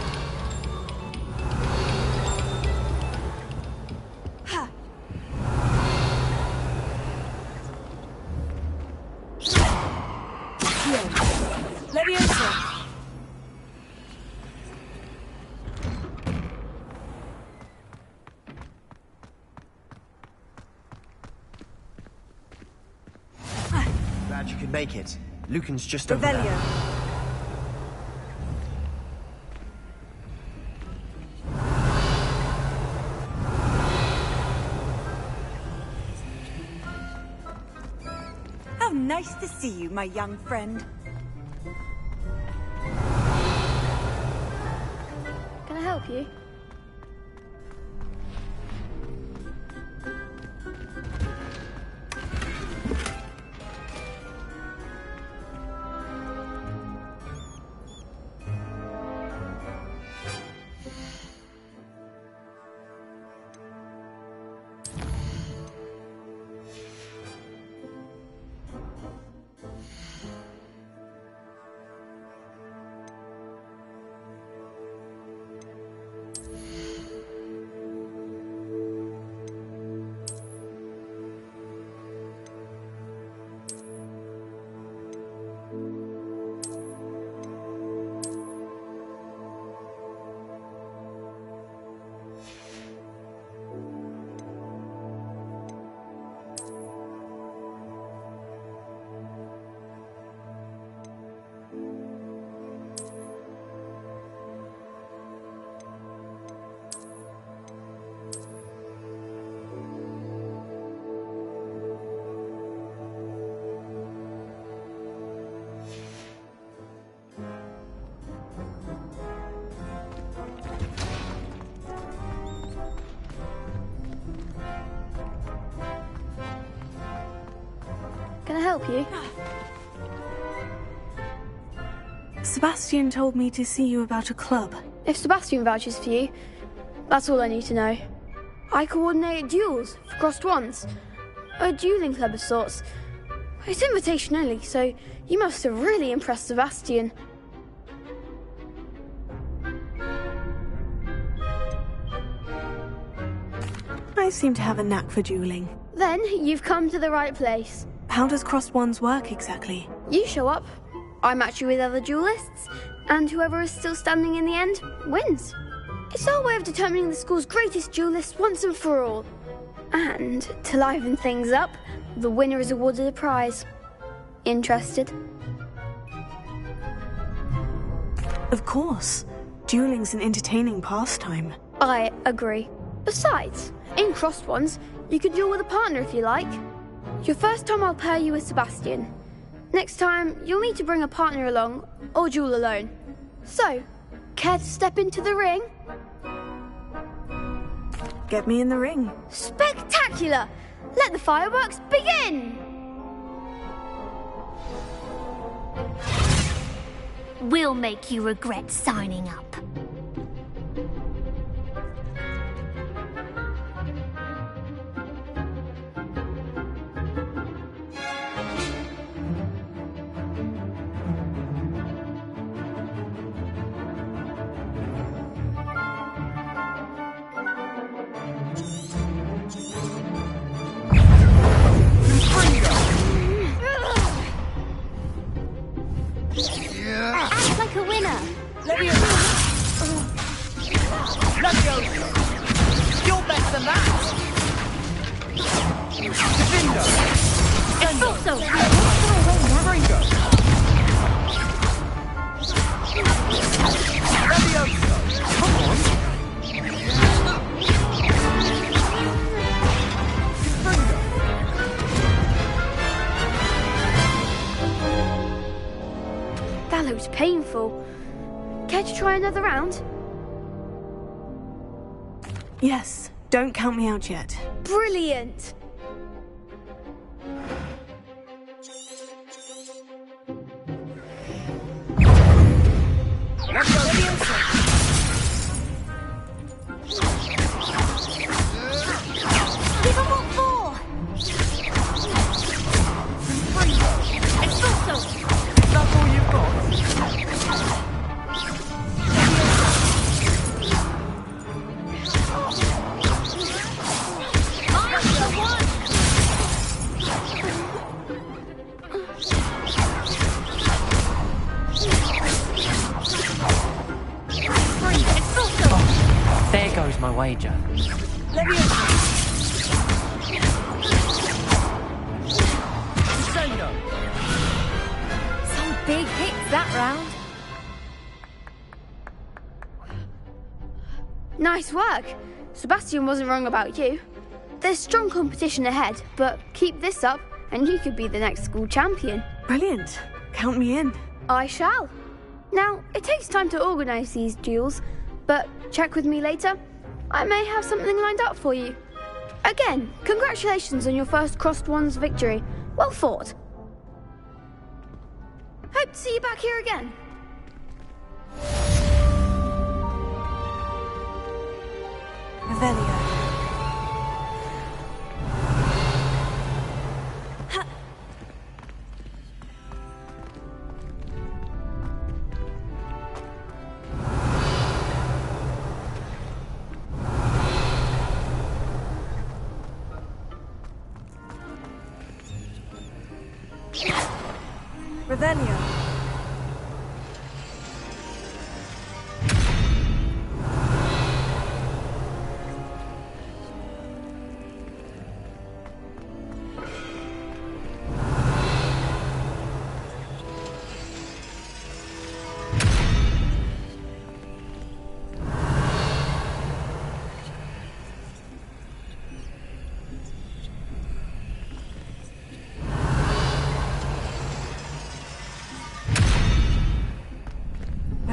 Leviosa. Glad you could make it. Lucan's just over Revelio. there. How nice to see you, my young friend. Can I help you? Can I help you? Sebastian told me to see you about a club. If Sebastian vouches for you, that's all I need to know. I coordinate duels for crossed ones. A dueling club of sorts. It's invitation only, so you must have really impressed Sebastian. I seem to have a knack for dueling. Then you've come to the right place. How does crossed ones work exactly? You show up, I match you with other duelists, and whoever is still standing in the end wins. It's our way of determining the school's greatest duelist once and for all. And to liven things up, the winner is awarded a prize. Interested? Of course. Dueling's an entertaining pastime. I agree. Besides, in crossed ones, you could duel with a partner if you like. Your first time I'll pair you with Sebastian. Next time, you'll need to bring a partner along, or duel alone. So, care to step into the ring? Get me in the ring. Spectacular! Let the fireworks begin! We'll make you regret signing up. Act like a winner. painful. Care to try another round? Yes, don't count me out yet. Brilliant! There goes my wager. Some big hits that round. Nice work. Sebastian wasn't wrong about you. There's strong competition ahead, but keep this up and you could be the next school champion. Brilliant. Count me in. I shall. Now, it takes time to organise these duels, but check with me later. I may have something lined up for you. Again, congratulations on your first Crossed Wands victory. Well fought. Hope to see you back here again. Revelio. Revelio.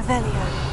Revelio.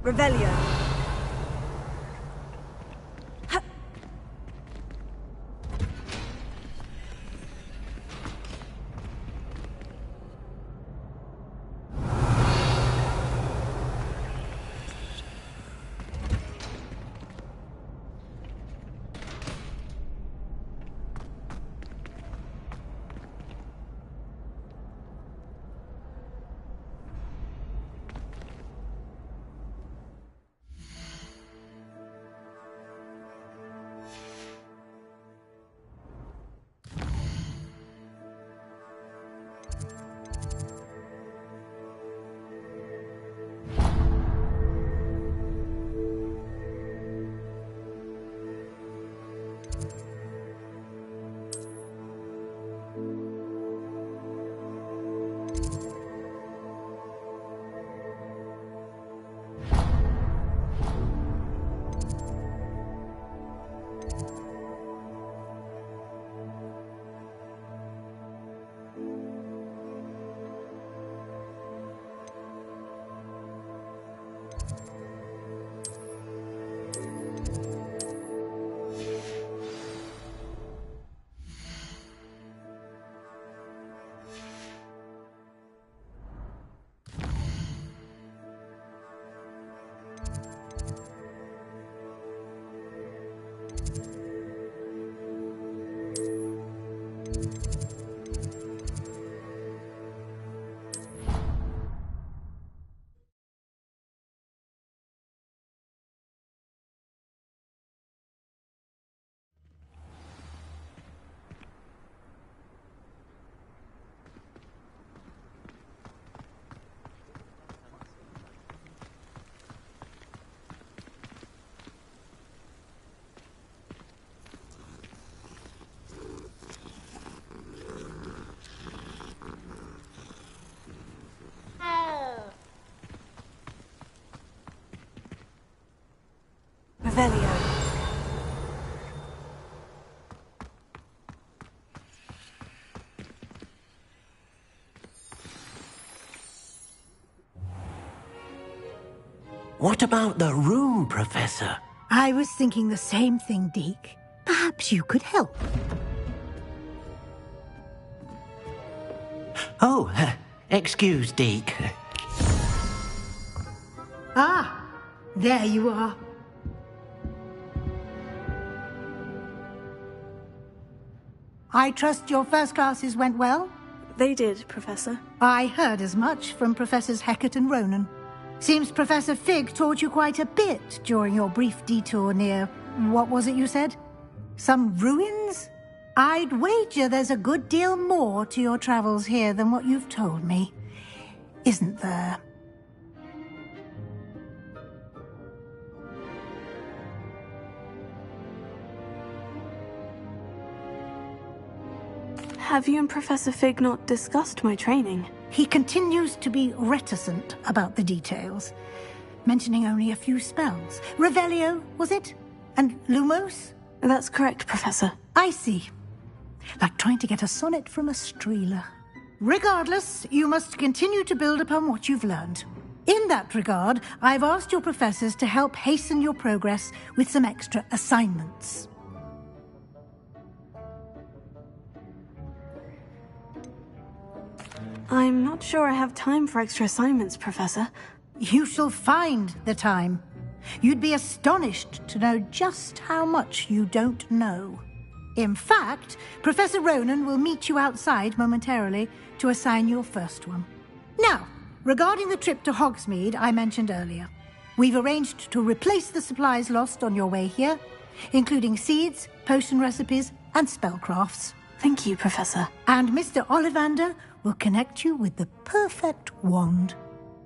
Revelio. What about the room, Professor? I was thinking the same thing, Deke. Perhaps you could help. Oh, excuse, Deke. Ah, there you are. I trust your first classes went well? They did, Professor. I heard as much from Professors Hecat and Ronan. Seems Professor Fig taught you quite a bit during your brief detour near... what was it you said? Some ruins? I'd wager there's a good deal more to your travels here than what you've told me. Isn't there? Have you and Professor Fig not discussed my training? He continues to be reticent about the details, mentioning only a few spells. Revelio, was it? And Lumos? That's correct, Professor. I see. Like trying to get a sonnet from a streeler. Regardless, you must continue to build upon what you've learned. In that regard, I've asked your professors to help hasten your progress with some extra assignments. I'm not sure I have time for extra assignments, Professor. You shall find the time. You'd be astonished to know just how much you don't know. In fact, Professor Ronan will meet you outside momentarily to assign your first one. Now, regarding the trip to Hogsmeade I mentioned earlier, we've arranged to replace the supplies lost on your way here, including seeds, potion recipes, and spellcrafts. Thank you, Professor. And Mr. Ollivander will connect you with the perfect wand.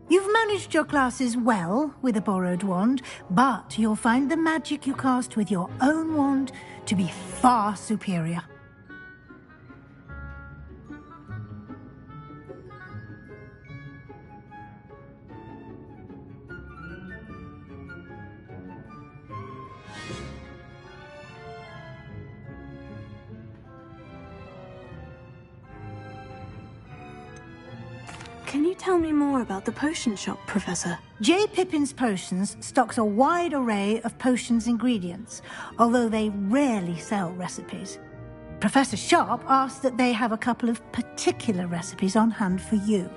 You've managed your classes well with a borrowed wand, but you'll find the magic you cast with your own wand to be far superior. Can you tell me more about the potion shop, Professor? J. Pippin's Potions stocks a wide array of potions ingredients, although they rarely sell recipes. Professor Sharp asked that they have a couple of particular recipes on hand for you.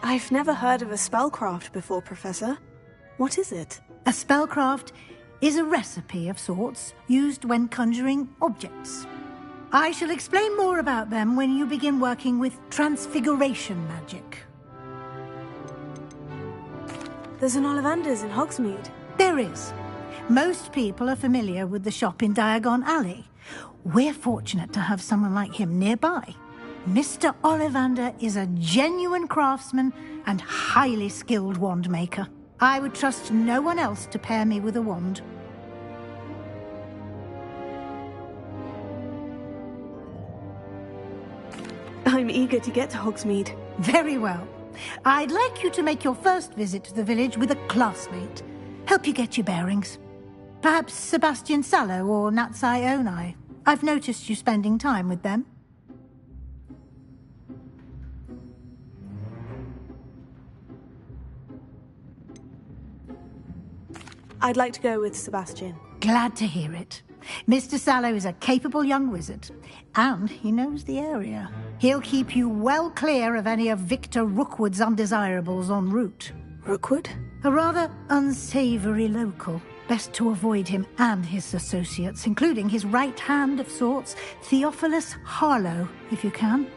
I've never heard of a spellcraft before, Professor. What is it? A spellcraft is a recipe of sorts used when conjuring objects. I shall explain more about them when you begin working with transfiguration magic. There's an Ollivander's in Hogsmeade. There is. Most people are familiar with the shop in Diagon Alley. We're fortunate to have someone like him nearby. Mr. Ollivander is a genuine craftsman and highly skilled wand maker. I would trust no one else to pair me with a wand. I'm eager to get to Hogsmeade. Very well. I'd like you to make your first visit to the village with a classmate. Help you get your bearings. Perhaps Sebastian Sallow or Natsai Onai. I've noticed you spending time with them. I'd like to go with Sebastian. Glad to hear it. Mr. Sallow is a capable young wizard, and he knows the area. He'll keep you well clear of any of Victor Rookwood's undesirables en route. Rookwood? A rather unsavoury local. Best to avoid him and his associates, including his right hand of sorts, Theophilus Harlow, if you can.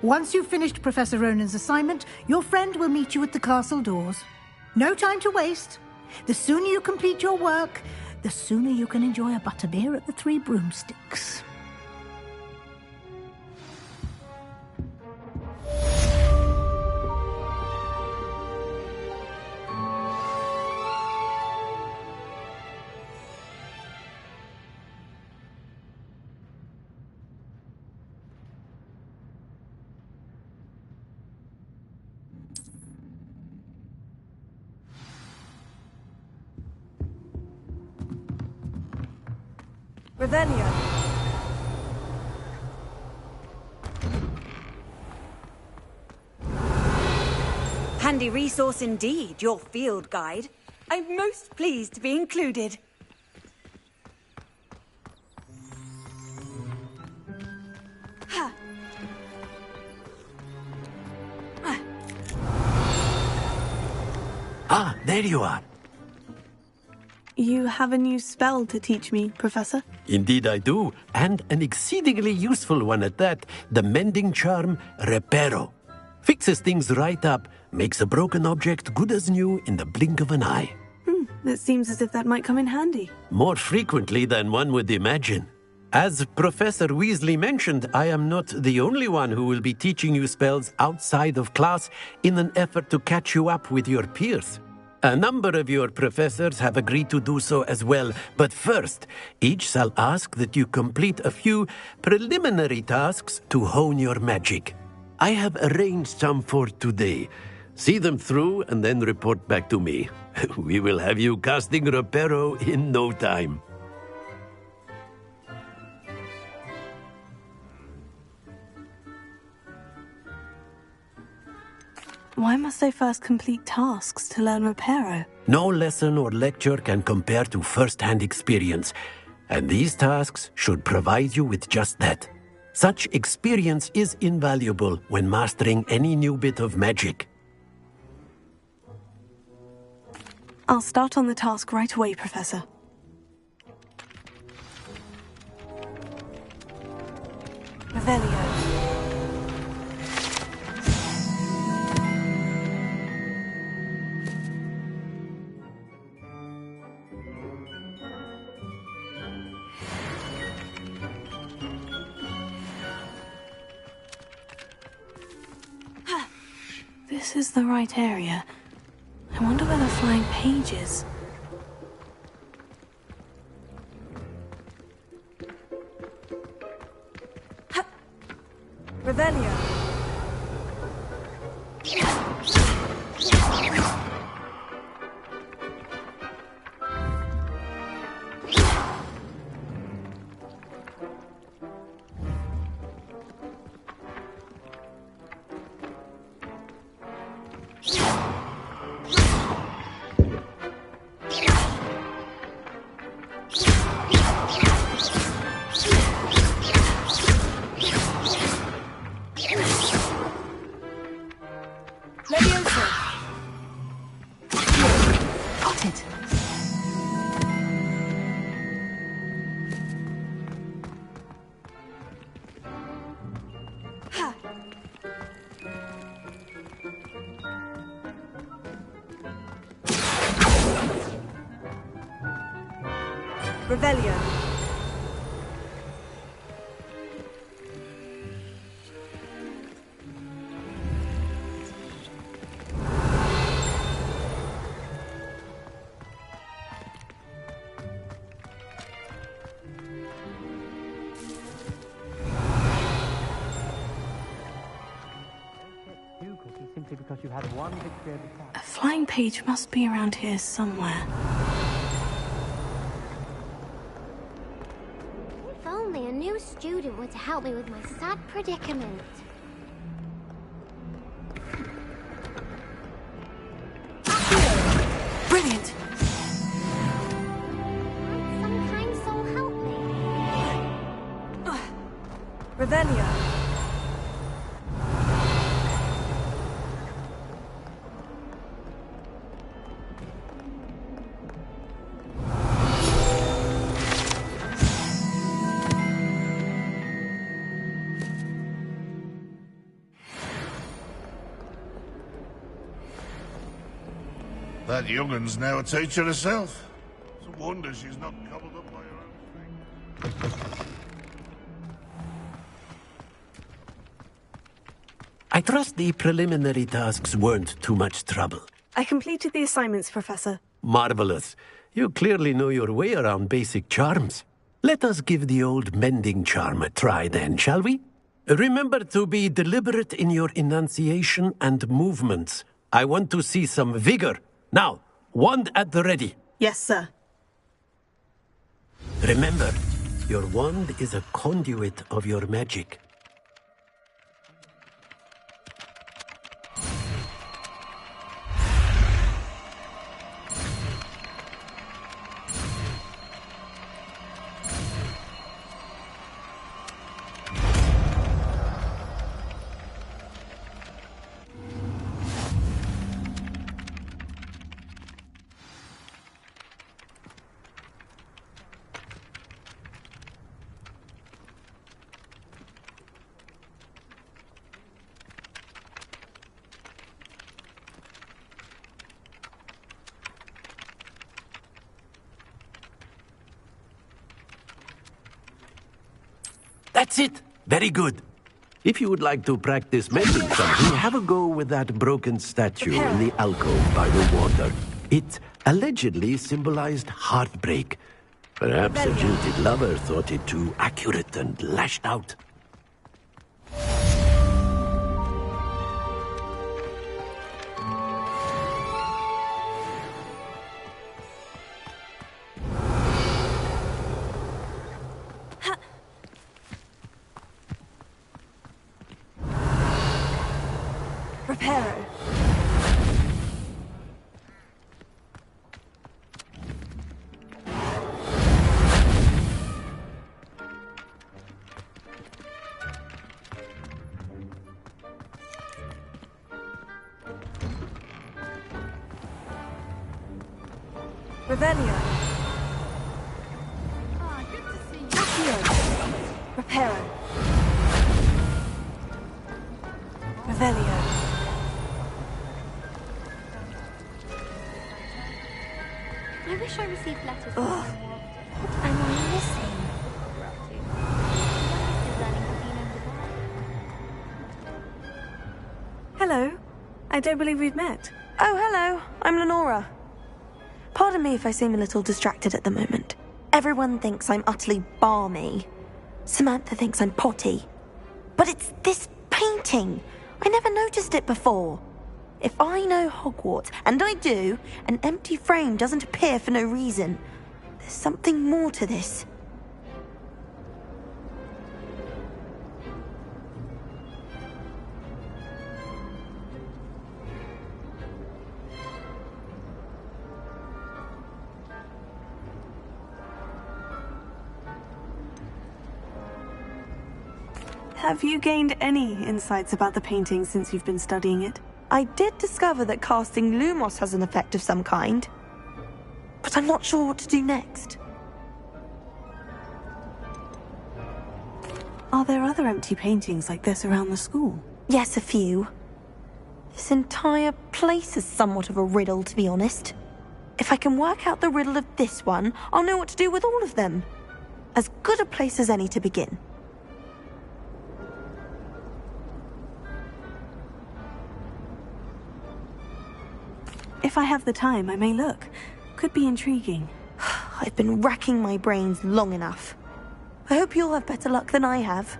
Once you've finished Professor Ronan's assignment, your friend will meet you at the castle doors. No time to waste. The sooner you complete your work, the sooner you can enjoy a butterbeer at the Three Broomsticks. Revelio. Handy resource indeed, your field guide. I'm most pleased to be included. Ah, there you are. You have a new spell to teach me, Professor? Indeed I do, and an exceedingly useful one at that. The mending charm, Reparo. Fixes things right up, makes a broken object good as new in the blink of an eye. It seems as if that might come in handy. More frequently than one would imagine. As Professor Weasley mentioned, I am not the only one who will be teaching you spells outside of class in an effort to catch you up with your peers. A number of your professors have agreed to do so as well, but first, each shall ask that you complete a few preliminary tasks to hone your magic. I have arranged some for today. See them through and then report back to me. We will have you casting Reparo in no time. Why must I first complete tasks to learn Reparo? No lesson or lecture can compare to first-hand experience, and these tasks should provide you with just that. Such experience is invaluable when mastering any new bit of magic. I'll start on the task right away, Professor. Revelio. This is the right area. I wonder where the flying page is. Revelio. Got it. Revelio. Simply because you had one victory over A flying page must be around here somewhere. If only a new student were to help me with my sad predicament. Brilliant! Some kind soul help me. Revelio. That young'un's now a teacher herself. It's a wonder she's not gobbled up by her own thing. I trust the preliminary tasks weren't too much trouble. I completed the assignments, Professor. Marvelous. You clearly know your way around basic charms. Let us give the old mending charm a try then, shall we? Remember to be deliberate in your enunciation and movements. I want to see some vigor. Now, wand at the ready. Yes, sir. Remember, Your wand is a conduit of your magic. That's it! Very good. If you would like to practice mending something, have a go with that broken statue in the alcove by the water. It allegedly symbolized heartbreak. Perhaps a jilted lover thought it too accurate and lashed out. Reparo. Revelio. Ah, good to see you. Accio. Reparo. Revelio. I wish I received letters from you more often. What am I missing? Hello. I don't believe we've met. Oh, hello. I'm Lenora. Pardon me if I seem a little distracted at the moment. Everyone thinks I'm utterly balmy. Samantha thinks I'm potty. But it's this painting. I never noticed it before. If I know Hogwarts, and I do, an empty frame doesn't appear for no reason. There's something more to this. Have you gained any insights about the painting since you've been studying it? I did discover that casting Lumos has an effect of some kind, but I'm not sure what to do next. Are there other empty paintings like this around the school? Yes, a few. This entire place is somewhat of a riddle, to be honest. If I can work out the riddle of this one, I'll know what to do with all of them. As good a place as any to begin. If I have the time, I may look. Could be intriguing. I've been racking my brains long enough. I hope you'll have better luck than I have.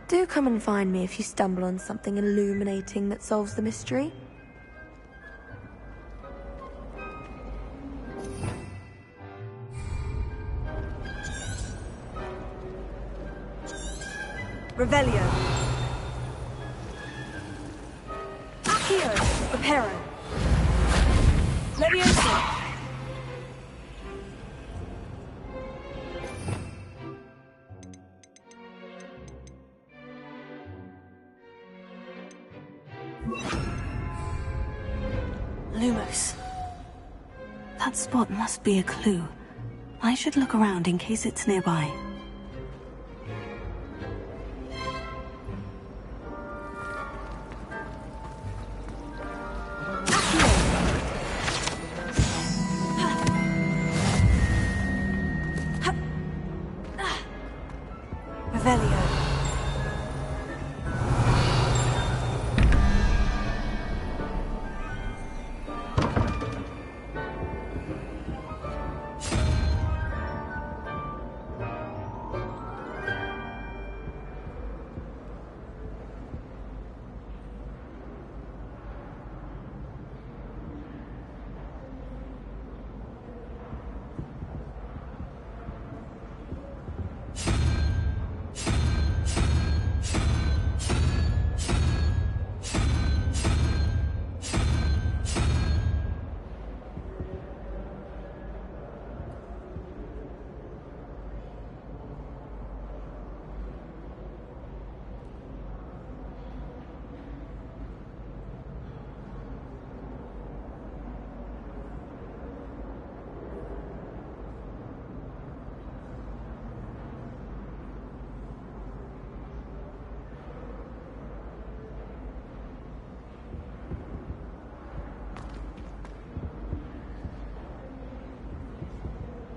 Do come and find me if you stumble on something illuminating that solves the mystery. Revelio. Accio. Reparo. Leviosa. Lumos. That spot must be a clue. I should look around in case it's nearby. Revelio.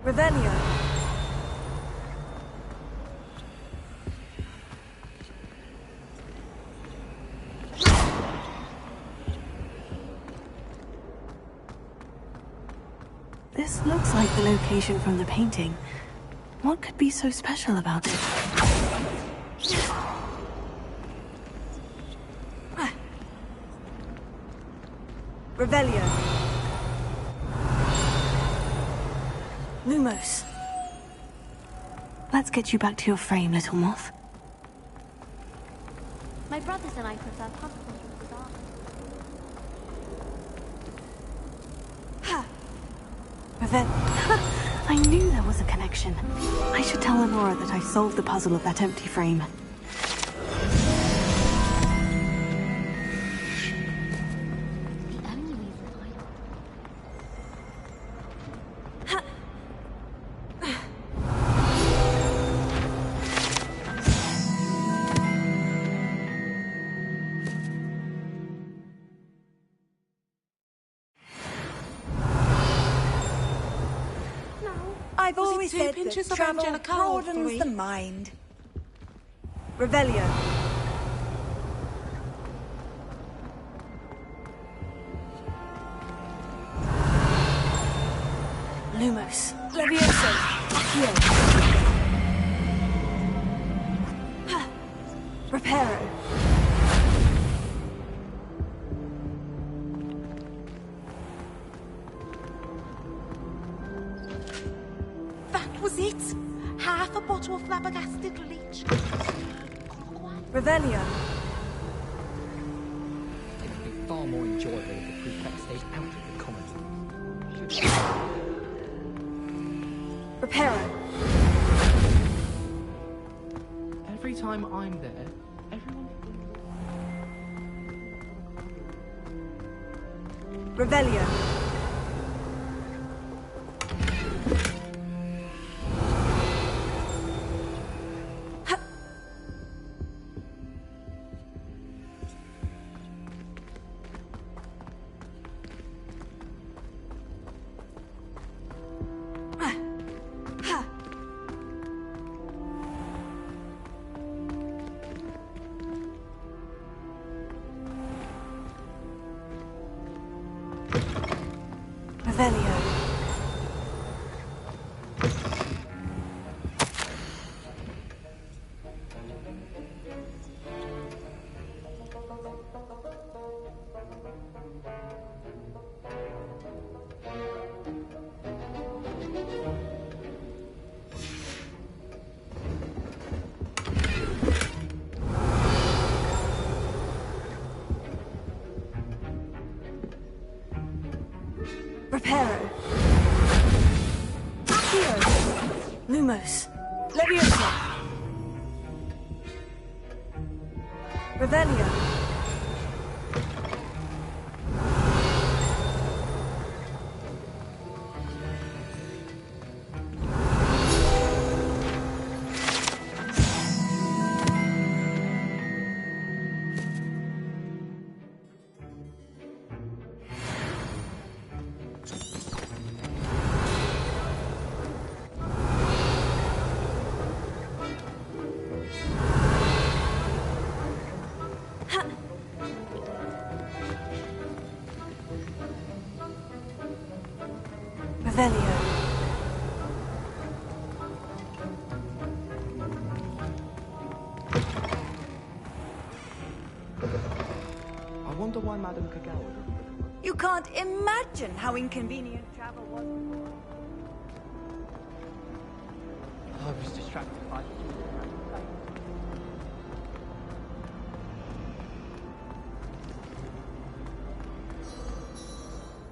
Revelio. This looks like the location from the painting. What could be so special about it? Revelio. Lumos. Let's get you back to your frame, little moth. My brothers and I prefer puzzles with the dark. I knew there was a connection. I should tell Lenora that I solved the puzzle of that empty frame. I've always two said pinches that of travel Angelica or broadens three? the mind. Revelio. Lumos. Levioso. Accio. Reparo. That was it. Half a bottle of flabbergasted leech. Revelio. It would be far more enjoyable if the prefect stayed out of the common room. Reparo. Every time I'm there, everyone... Revelio. Revelio. Reparo. Accio. Lumos. Leviosa. Revelio. Revelio. I wonder why Madame Kagawa... You can't imagine how inconvenient travel was before. I was distracted by...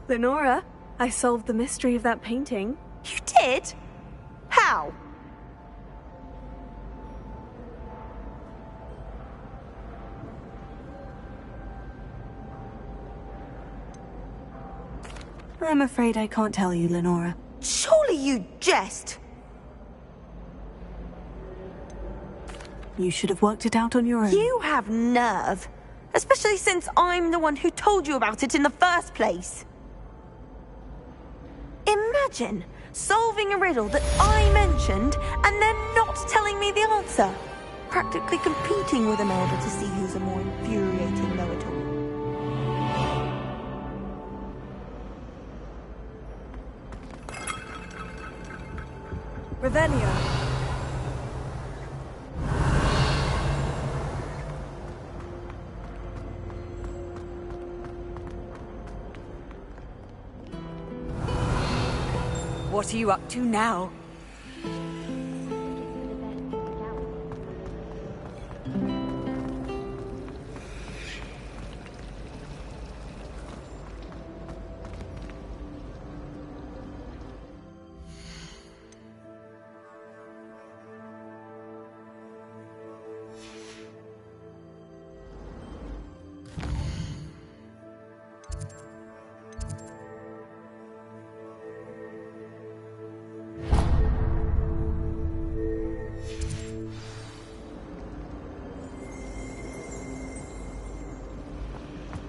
Lenora, I solved the mystery of that painting. You did? How? I'm afraid I can't tell you, Lenora. Surely you jest! You should have worked it out on your own. You have nerve. Especially since I'm the one who told you about it in the first place. Imagine solving a riddle that I mentioned and then not telling me the answer. Practically competing with Imelda to see who's a more infuriating know-it-all. Revelio. What are you up to now?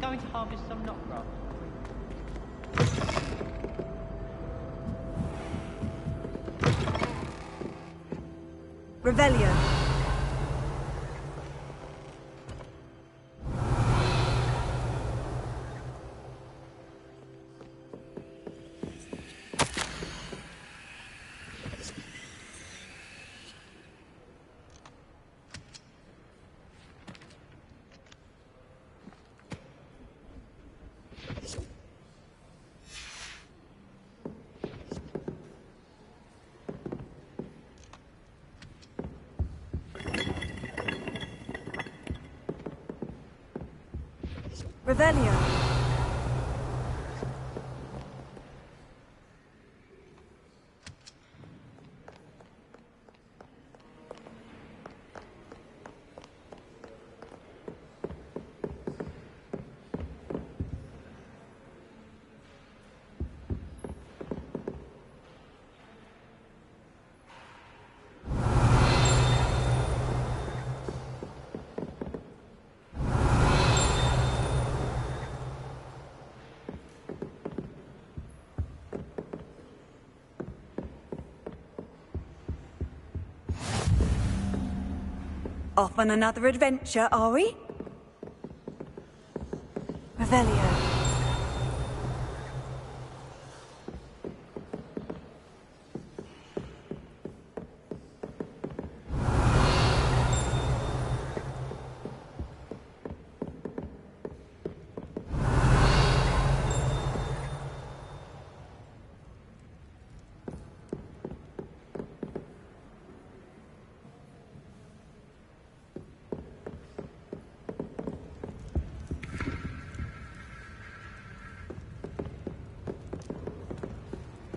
Going to harvest some knotgrass. Revelio. Revelio. Off on another adventure, are we? Revelio.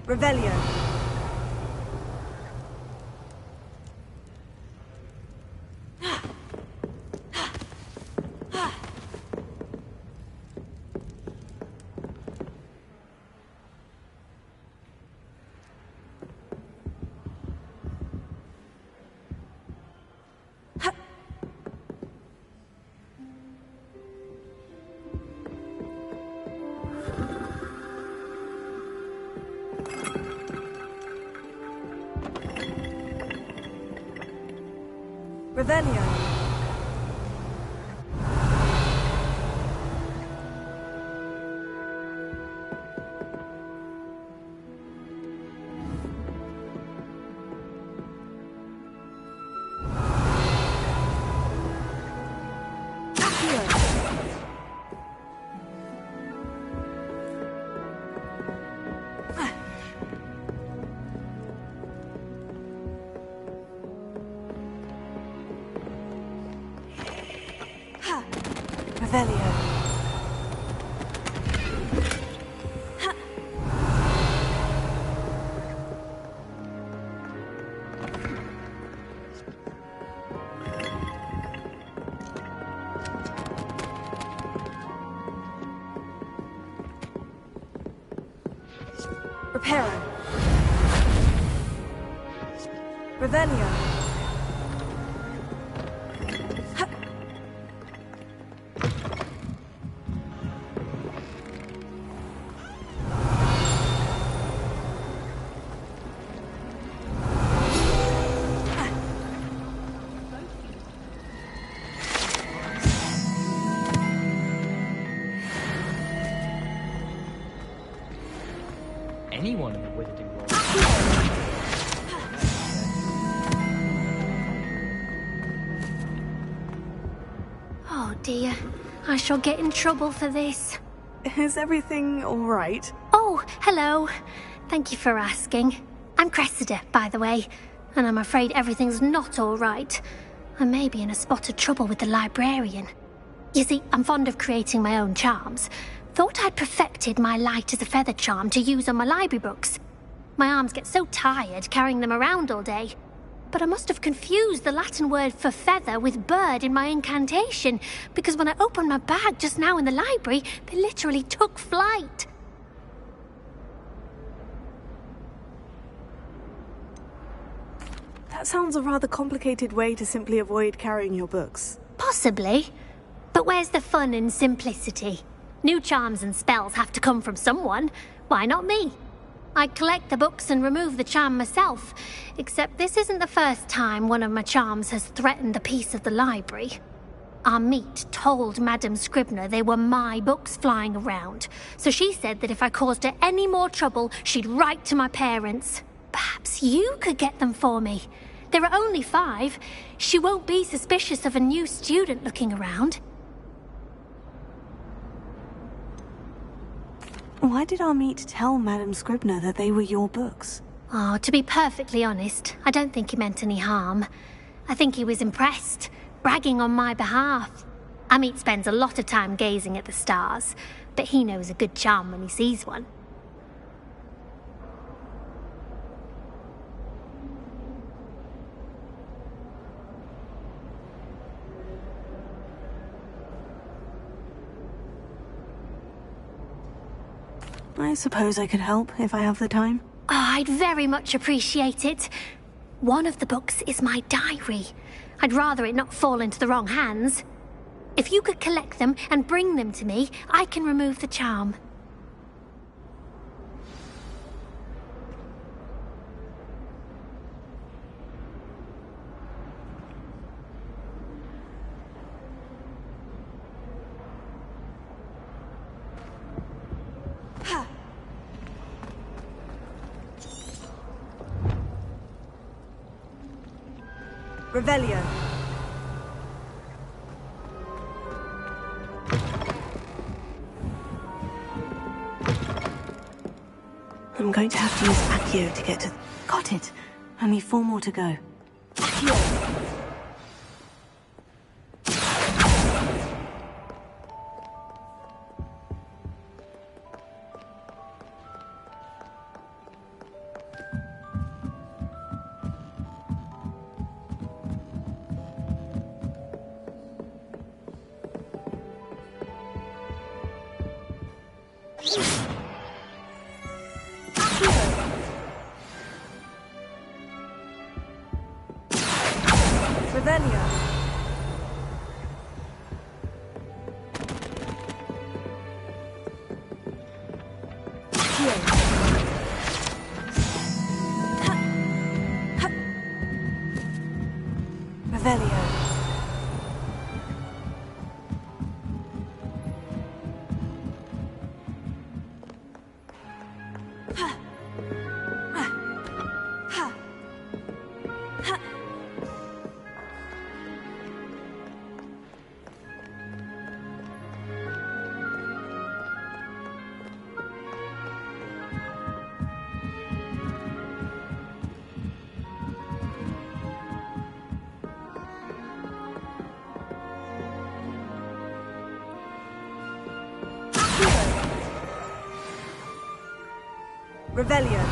Revelio. Revelio. Revelio. Reparo. Revelio. anyone in the wizarding world. Oh dear, I shall get in trouble for this. Is everything all right? Oh, hello. Thank you for asking. I'm Cressida, by the way, and I'm afraid everything's not all right. I may be in a spot of trouble with the librarian. You see, I'm fond of creating my own charms. Thought I'd perfected my light as a feather charm to use on my library books. My arms get so tired carrying them around all day. But I must have confused the Latin word for feather with bird in my incantation, because when I opened my bag just now in the library, they literally took flight. That sounds a rather complicated way to simply avoid carrying your books. Possibly. But where's the fun in simplicity? New charms and spells have to come from someone. Why not me? I collect the books and remove the charm myself, except this isn't the first time one of my charms has threatened the peace of the library. Our meet told Madame Scribner they were my books flying around, so she said that if I caused her any more trouble, she'd write to my parents. Perhaps you could get them for me. There are only 5. She won't be suspicious of a new student looking around. Why did our meet tell Madame Scribner that they were your books? Oh, to be perfectly honest, I don't think he meant any harm. I think he was impressed, bragging on my behalf. Amit spends a lot of time gazing at the stars, but he knows a good charm when he sees one. I suppose I could help if I have the time. Oh, I'd very much appreciate it. One of the books is my diary. I'd rather it not fall into the wrong hands. If you could collect them and bring them to me, I can remove the charm. Revelio. I'm going to have to use Accio to get to... Got it. Only 4 more to go. Accio. Revelio.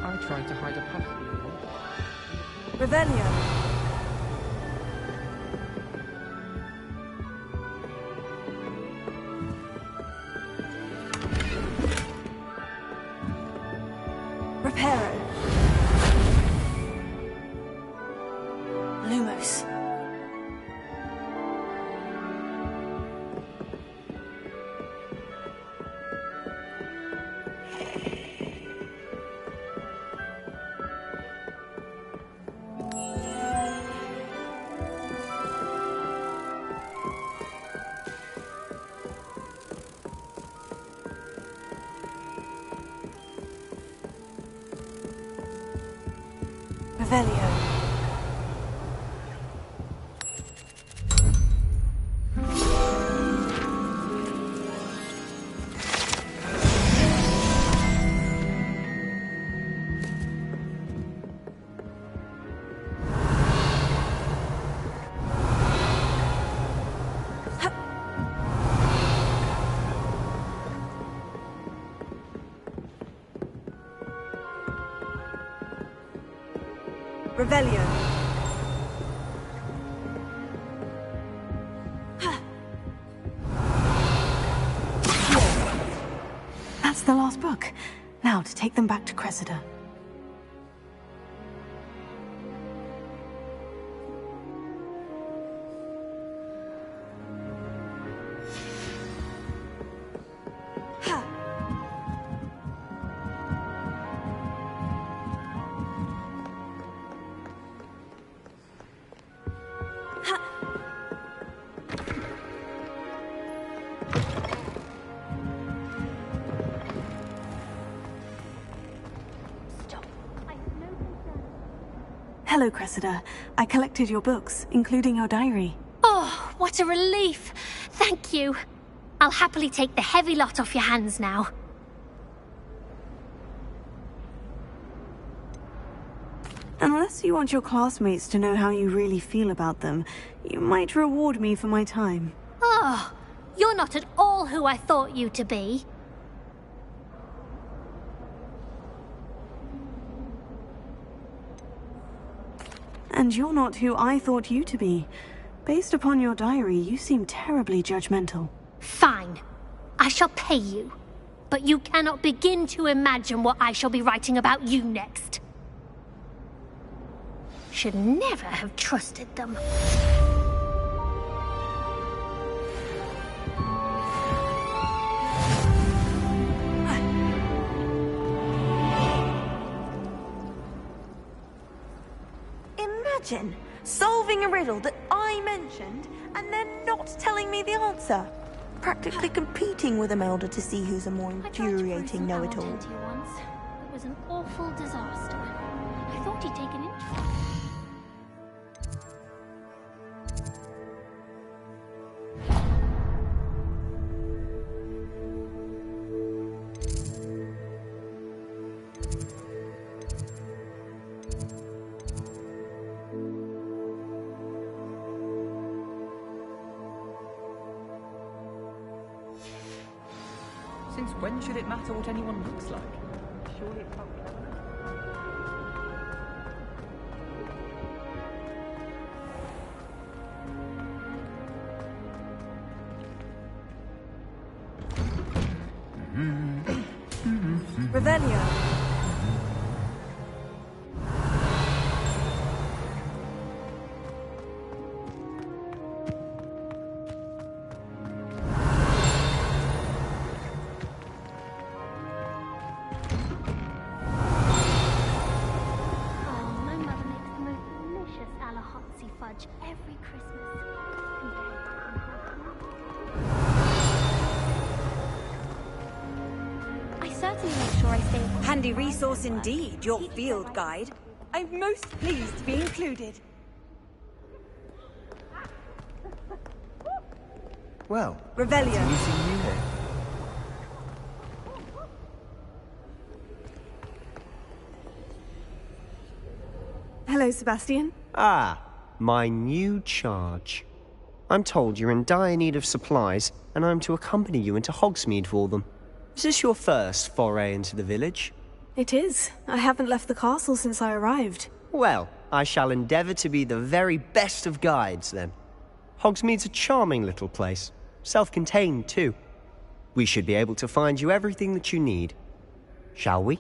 I tried to hide a puzzle. Revelio. Reparo. Revelio. Revelio. That's the last book. Now to take them back to Cressida. Hello, Cressida. I collected your books, including your diary. Oh, what a relief. Thank you. I'll happily take the heavy lot off your hands now. Unless you want your classmates to know how you really feel about them, you might reward me for my time. Oh, you're not at all who I thought you to be. And you're not who I thought you to be. Based upon your diary, you seem terribly judgmental. Fine. I shall pay you. But you cannot begin to imagine what I shall be writing about you next. Should never have trusted them. Imagine solving a riddle that I mentioned and then not telling me the answer. Practically competing with Imelda to see who's a more infuriating know-it-all. It was an awful disaster. I thought he'd taken interest. Since when should it matter what anyone looks like? Surely it can't be. Revelio. Every Christmas. I certainly make sure I stay. Handy resource indeed, your field guide. I'm most pleased to be included. Well, Revelio. it's meeting you here. Hello, Sebastian. Ah, my new charge. I'm told you're in dire need of supplies, and I'm to accompany you into Hogsmeade for them. Is this your first foray into the village? It is. I haven't left the castle since I arrived. Well, I shall endeavour to be the very best of guides, then. Hogsmeade's a charming little place. Self-contained, too. We should be able to find you everything that you need. Shall we?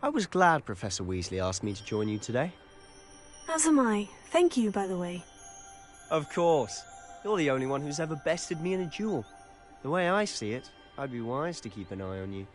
I was glad Professor Weasley asked me to join you today. As am I. Thank you, by the way. Of course. You're the only one who's ever bested me in a duel. The way I see it, I'd be wise to keep an eye on you.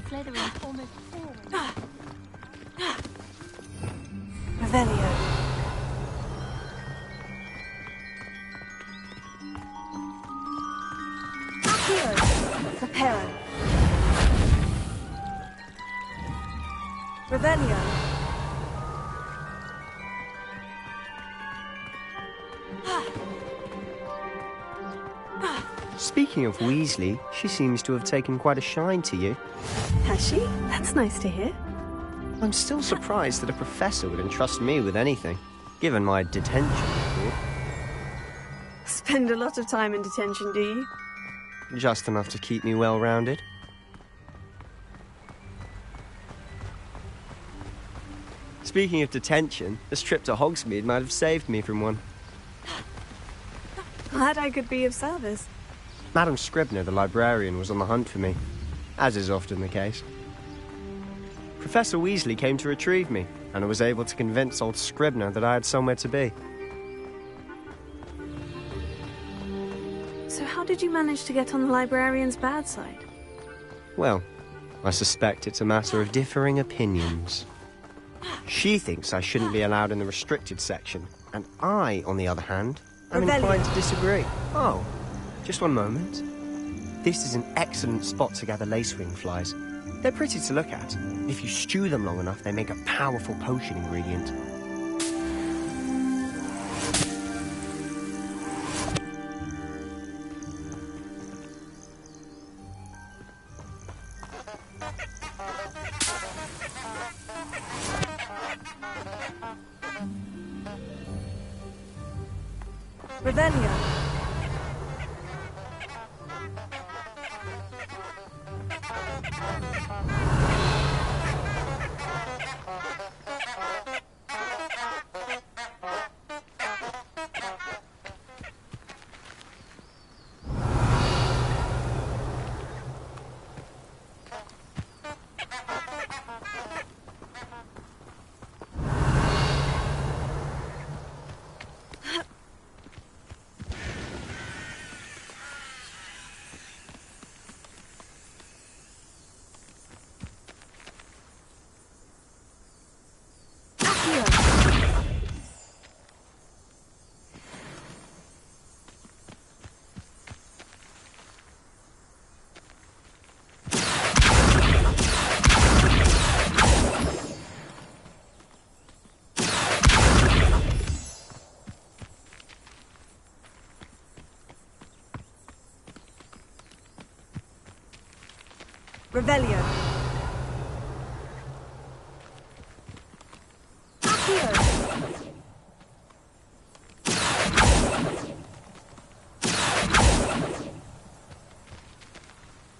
Slytherin's almost forward. Revelio. Accio. Reparo. Revelio. Speaking of Weasley, she seems to have taken quite a shine to you. Has she? That's nice to hear. I'm still surprised that a professor would entrust me with anything, given my detention record. Spend a lot of time in detention, do you? Just enough to keep me well-rounded. Speaking of detention, this trip to Hogsmeade might have saved me from one. Glad I could be of service. Madam Scribner, the librarian, was on the hunt for me, as is often the case. Professor Weasley came to retrieve me, and I was able to convince old Scribner that I had somewhere to be. So how did you manage to get on the librarian's bad side? Well, I suspect it's a matter of differing opinions. She thinks I shouldn't be allowed in the restricted section, and I, on the other hand, am inclined to disagree. Oh, just one moment. This is an excellent spot to gather lacewing flies. They're pretty to look at. If you stew them long enough, they make a powerful potion ingredient. Revelio. Revelio. Accio.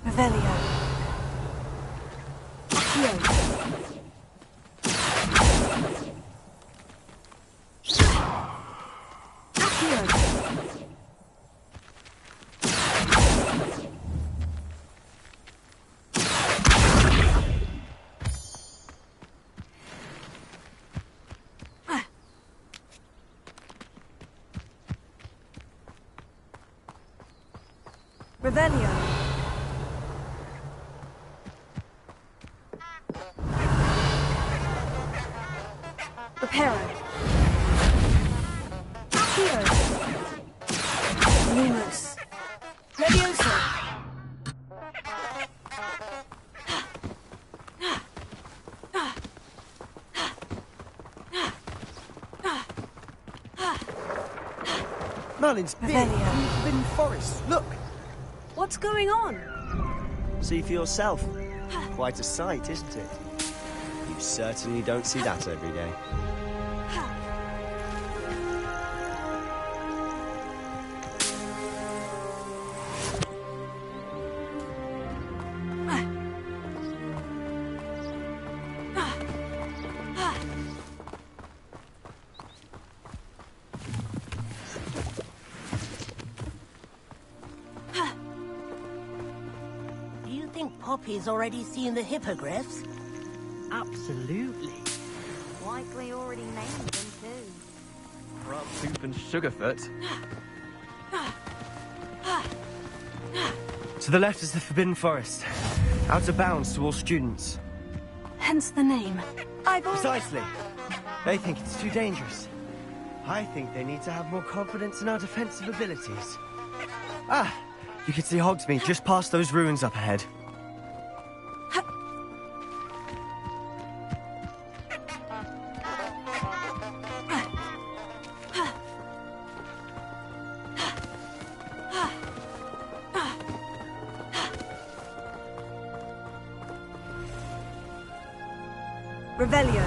Revelio. Accio. Revelio. Reparo. Accio. Lumos. Levioso. Merlin's big from the Forbidden Forest. Look! What's going on? See for yourself. Quite a sight, isn't it? You certainly don't see that every day. Do you think Poppy's already seen the hippogriffs? Absolutely. Likely already named them too. Grubtooth and Sugarfoot. To the left is the Forbidden Forest. Out of bounds to all students. Hence the name. Precisely. They think it's too dangerous. I think they need to have more confidence in our defensive abilities. Ah! You can see Hogsmeade just past those ruins up ahead. Revelio.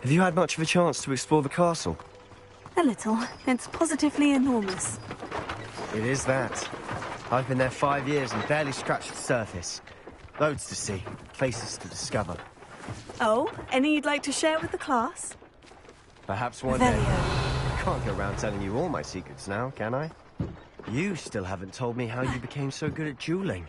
Have you had much of a chance to explore the castle? A little. It's positively enormous. It is that. I've been there 5 years and barely scratched the surface. Loads to see, places to discover. Oh, any you'd like to share with the class? Perhaps one day. I can't go around telling you all my secrets now, can I? You still haven't told me how you became so good at dueling.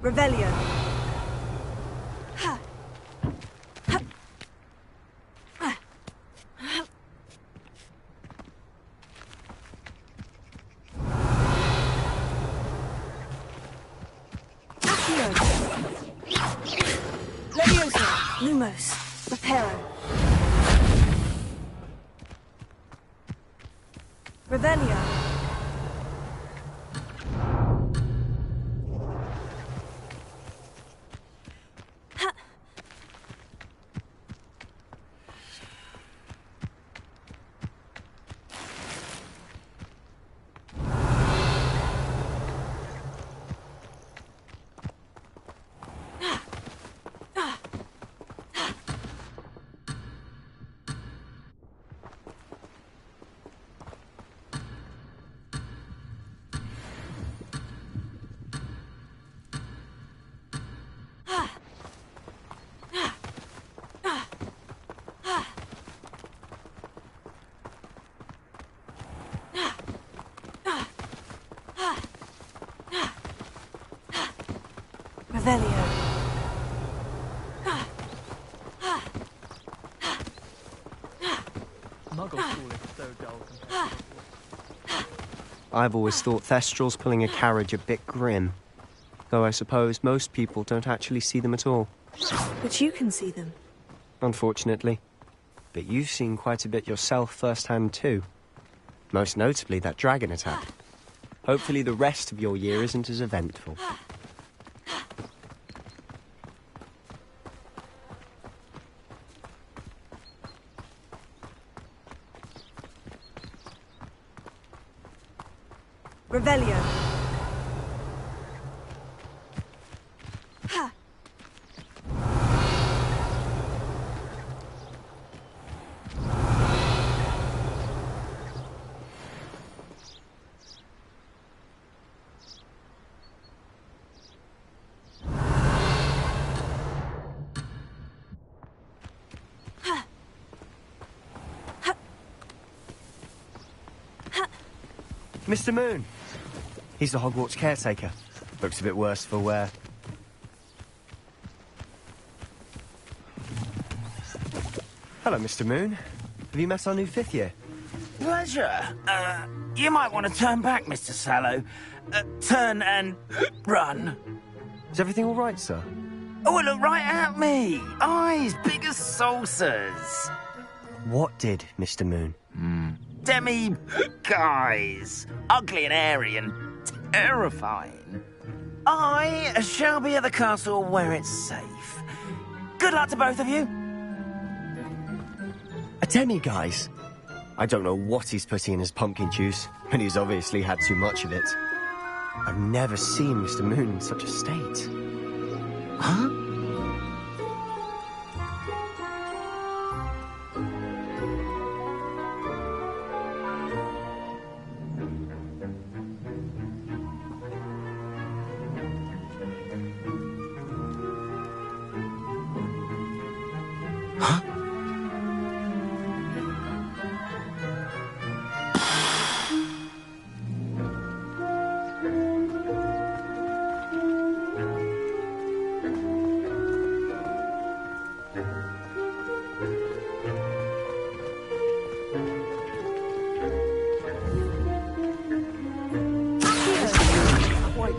Revelio. Accio. Levioso. Lumos. Reparo. Revelio. Revelio. Muggle school is so dull compared to I've always thought Thestrals pulling a carriage a bit grim. Though I suppose most people don't actually see them at all. But you can see them. Unfortunately. But you've seen quite a bit yourself firsthand too. Most notably that dragon attack. Hopefully the rest of your year isn't as eventful. Revelio. Ha! Mr. Moon. He's the Hogwarts caretaker. Looks a bit worse for wear. Hello, Mr. Moon. Have you met our new fifth year? Pleasure. You might want to turn back, Mr. Sallow. Turn and run. Is everything all right, sir? Oh, look right at me. Eyes big as saucers. What did, Mr. Moon? Guys. Ugly and airy and terrifying. I shall be at the castle where it's safe. Good luck to both of you. A demi-guise? I don't know what he's putting in his pumpkin juice, but he's obviously had too much of it. I've never seen Mr. Moon in such a state. Huh?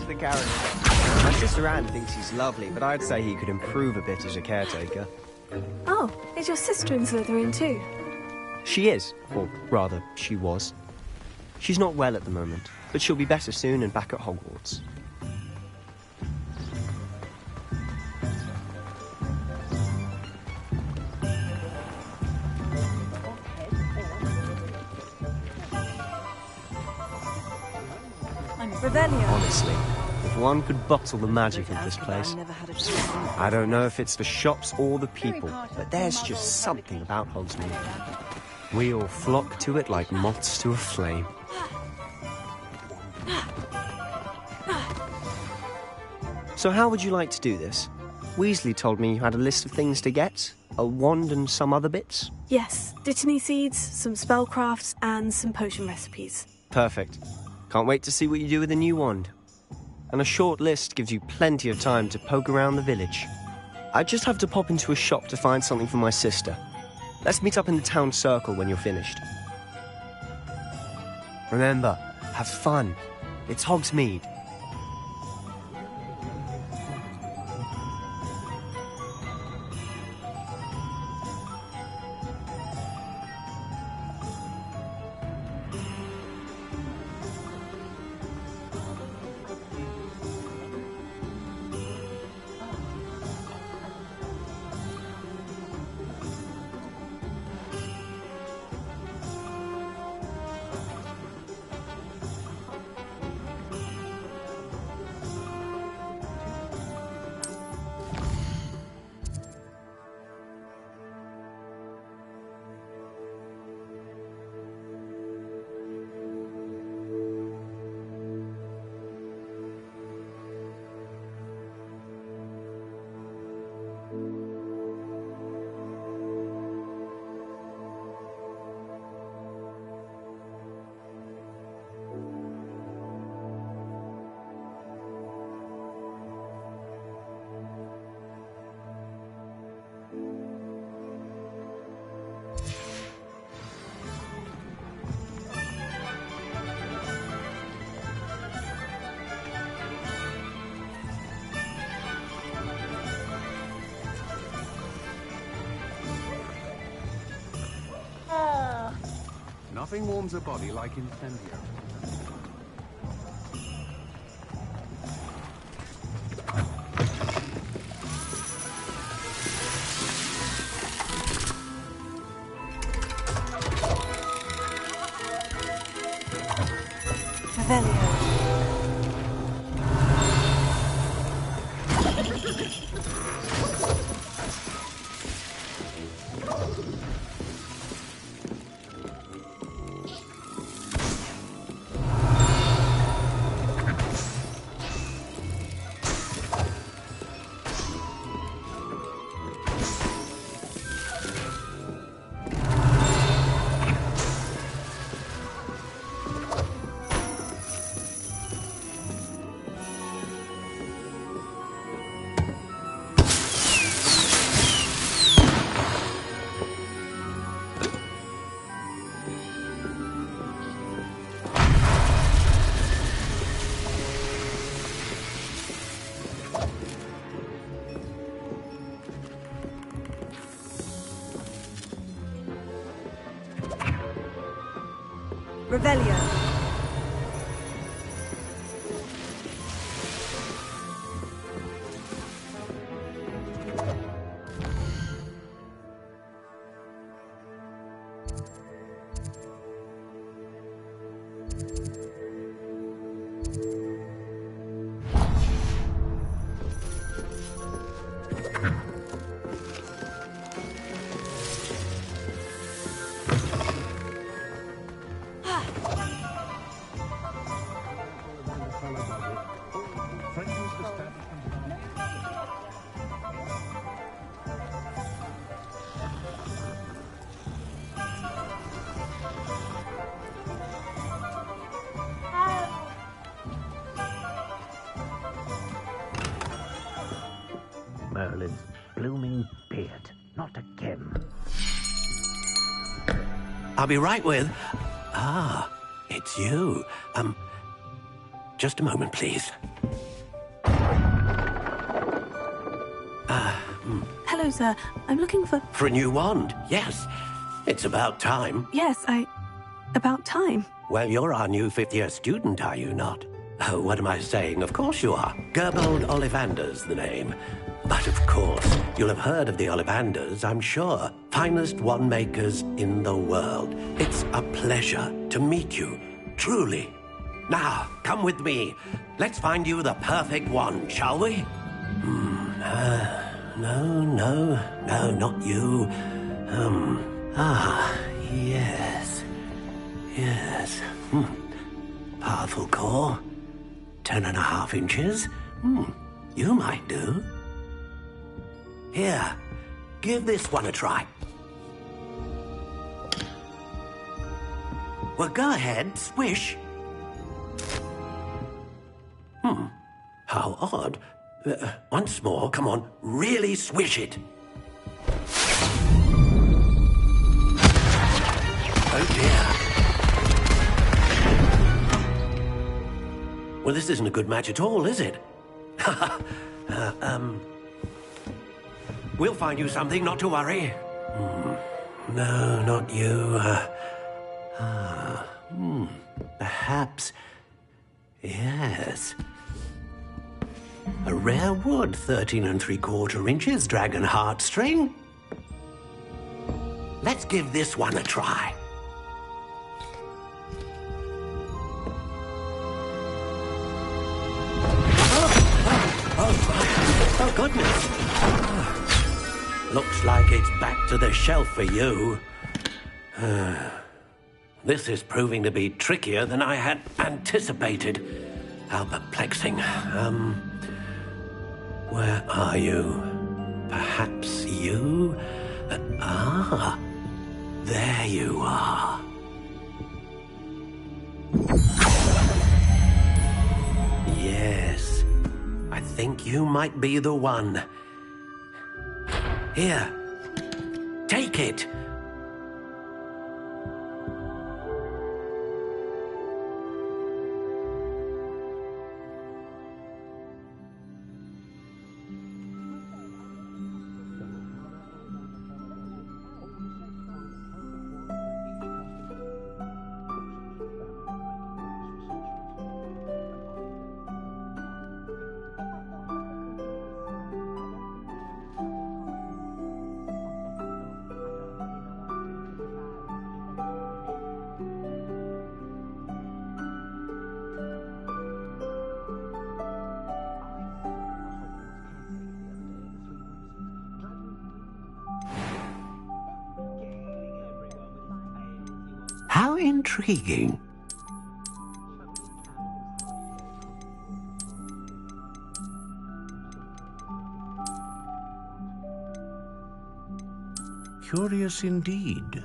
The character. My sister Anne thinks he's lovely, but I'd say he could improve a bit as a caretaker. Oh, is your sister in Slytherin too? She is, or rather, she was. She's not well at the moment, but she'll be better soon and back at Hogwarts. Honestly, if one could bottle the magic of this place. I don't know if it's the shops or the people, but there's just something about Hogsmeade. We all flock to it like moths to a flame. So how would you like to do this? Weasley told me you had a list of things to get. A wand and some other bits. Yes, dittany seeds, some spellcrafts, and some potion recipes. Perfect. Can't wait to see what you do with the new wand. And a short list gives you plenty of time to poke around the village. I just have to pop into a shop to find something for my sister. Let's meet up in the town circle when you're finished. Remember, have fun. It's Hogsmeade. Nothing warms a body like incendio. Revelio. Revelio. Merlin's blooming beard. Not again. I'll be right with... Ah, it's you. Just a moment, please. Hello, sir. I'm looking for... For a new wand, yes. It's about time. Yes, about time. Well, you're our new fifth-year student, are you not? Oh, what am I saying? Of course you are. Gerbold Ollivander's the name. But of course, you'll have heard of the Ollivanders, I'm sure. Finest wand makers in the world. It's a pleasure to meet you, truly. Now, come with me. Let's find you the perfect wand, shall we? No, not you. Yes. Powerful core. 10.5 inches. You might do. Here, give this one a try. Well, go ahead, swish. How odd. Once more, come on, really swish it. Oh dear. Well, this isn't a good match at all, is it? We'll find you something, not to worry. No, not you. Perhaps... Yes. A rare wood, 13 3/4 inches, dragon heartstring. Let's give this one a try. Oh goodness. Looks like it's back to the shelf for you. This is proving to be trickier than I had anticipated. How perplexing. Where are you? Perhaps you? There you are. Yes, I think you might be the one. Here, take it. How intriguing. Curious indeed.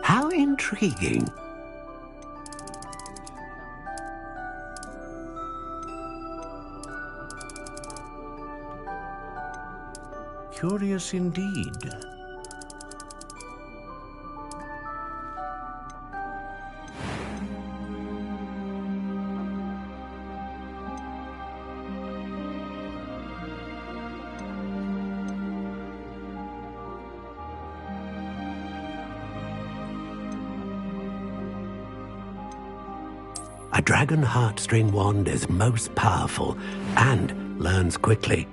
How intriguing. Curious indeed. A dragon heartstring wand is most powerful and learns quickly.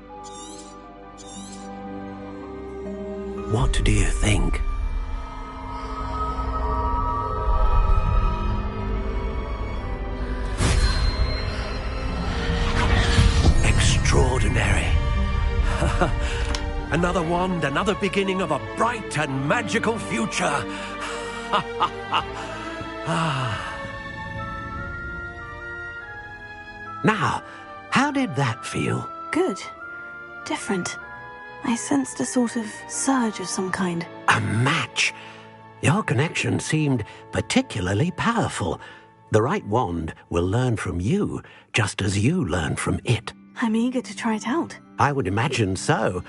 What do you think? Extraordinary. Another wand, another beginning of a bright and magical future. Now, how did that feel? Good. Different. I sensed a sort of surge of some kind. A match. Your connection seemed particularly powerful. The right wand will learn from you, just as you learn from it. I'm eager to try it out. I would imagine so.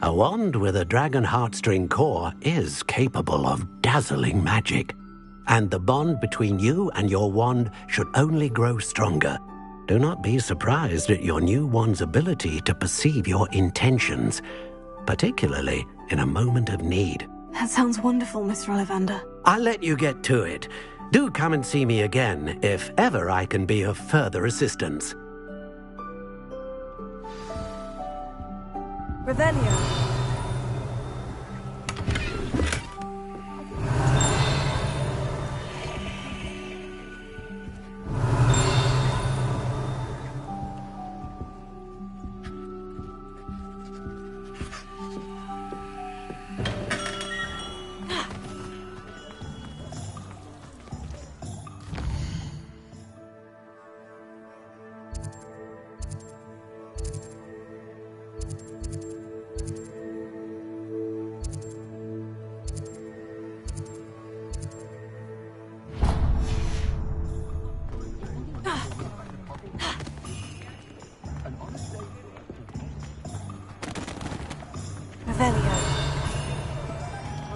A wand with a dragon heartstring core is capable of dazzling magic. And the bond between you and your wand should only grow stronger. Do not be surprised at your new wand's ability to perceive your intentions, particularly in a moment of need. That sounds wonderful, Mr. Ollivander. I'll let you get to it. Do come and see me again if ever I can be of further assistance. Revelio.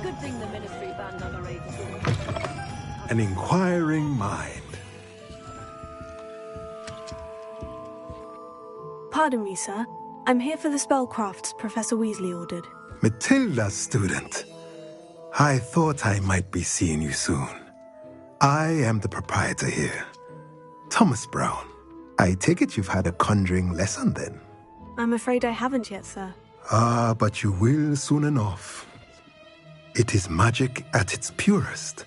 Good thing the Ministry banned underage. An inquiring mind. Pardon me, sir. I'm here for the spellcrafts Professor Weasley ordered. Matilda's student. I thought I might be seeing you soon. I am the proprietor here, Thomas Brown. I take it you've had a conjuring lesson then? I'm afraid I haven't yet, sir. Ah, but you will soon enough. It is magic at its purest,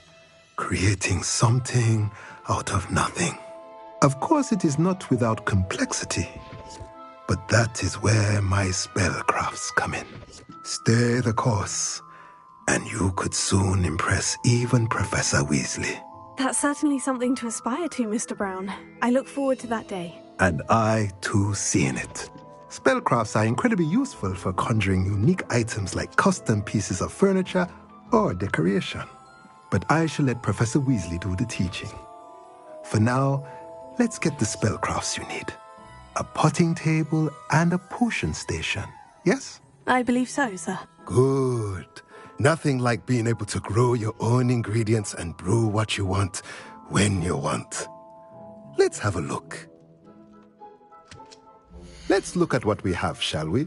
creating something out of nothing. Of course, it is not without complexity, but that is where my spellcrafts come in. Stay the course, and you could soon impress even Professor Weasley. That's certainly something to aspire to, Mr. Brown. I look forward to that day. And I, too, seeing it. Spellcrafts are incredibly useful for conjuring unique items like custom pieces of furniture or decoration. But I shall let Professor Weasley do the teaching. For now, let's get the spellcrafts you need. A potting table and a potion station, yes? I believe so, sir. Good. Nothing like being able to grow your own ingredients and brew what you want when you want. Let's have a look. Let's look at what we have, shall we?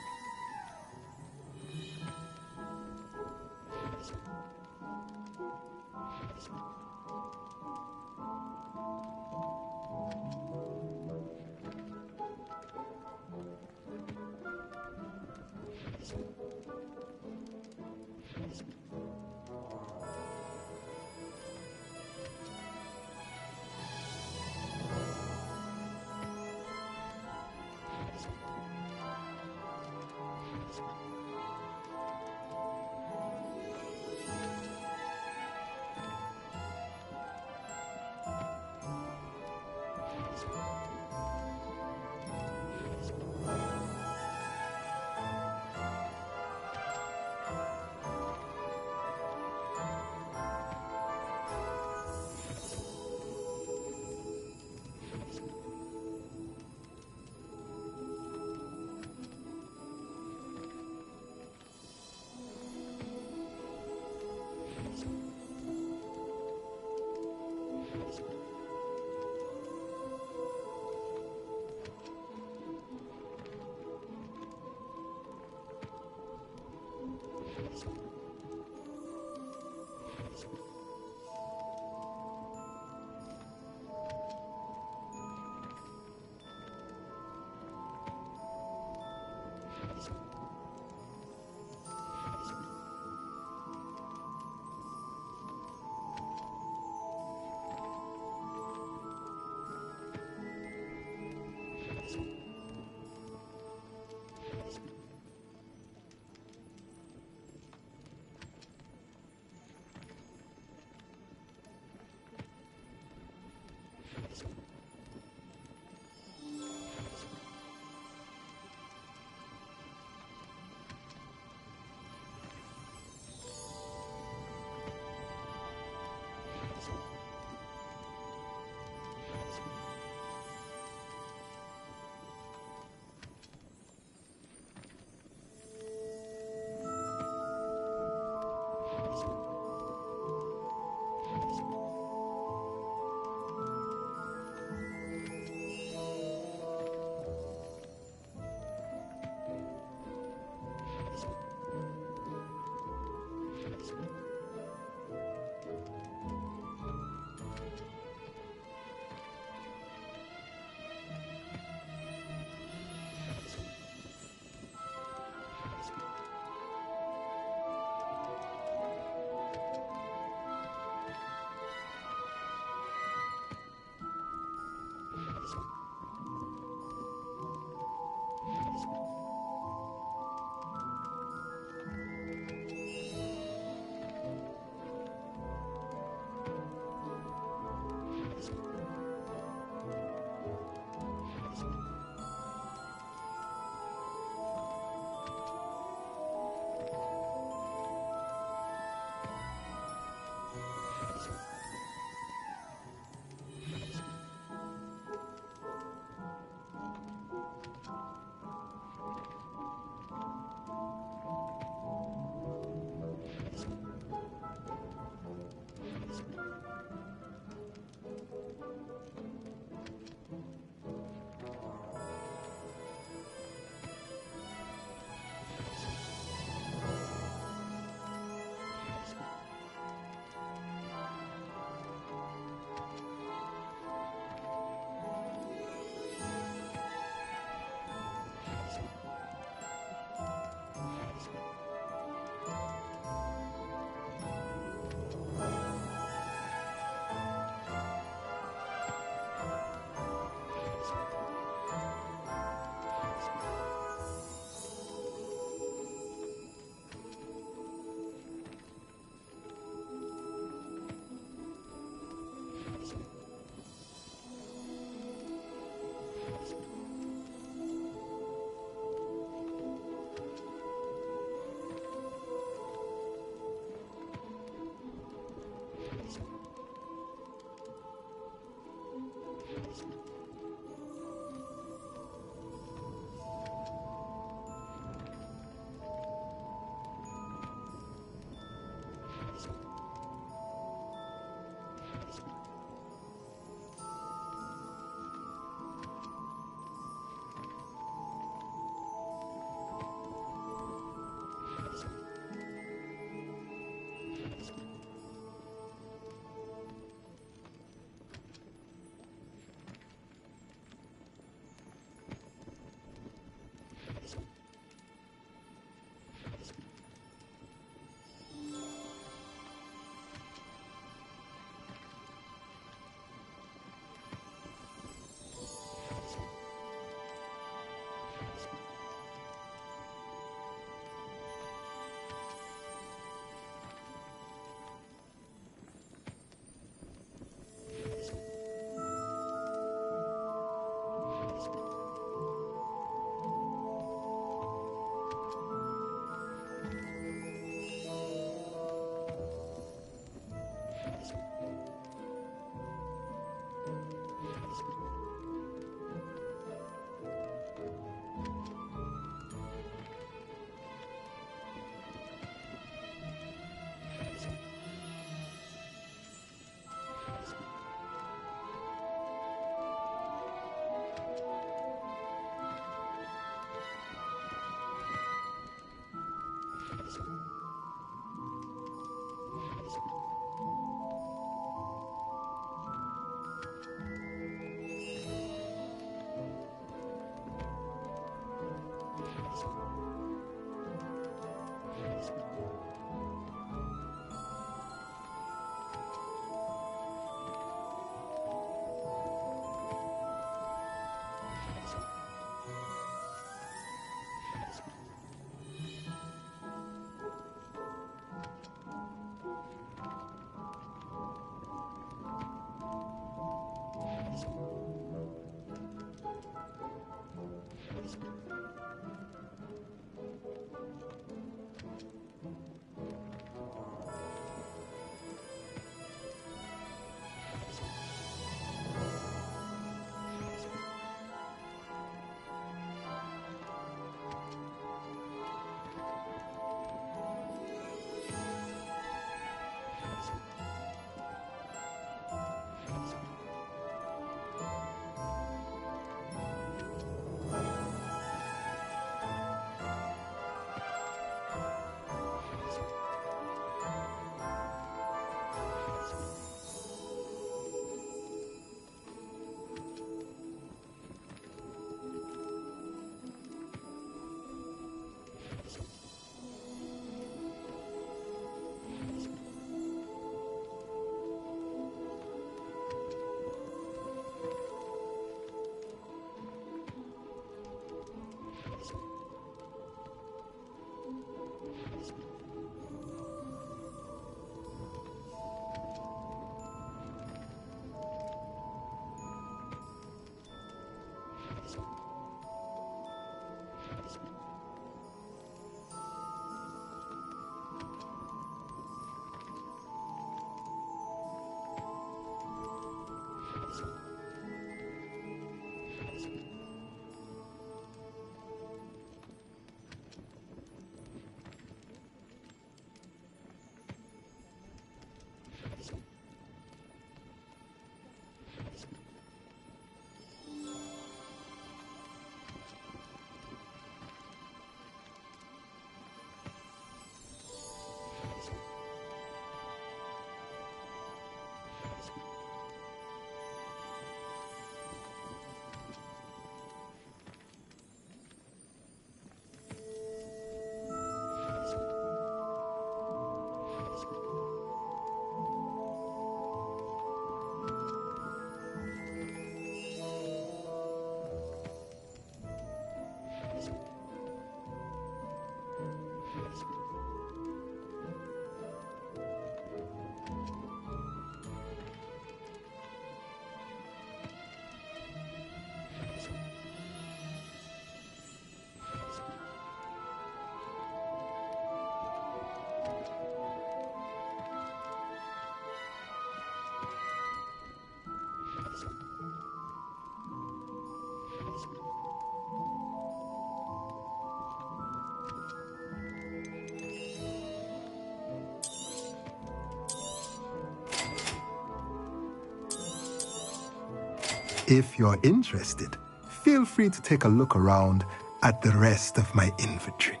If you're interested, feel free to take a look around at the rest of my inventory.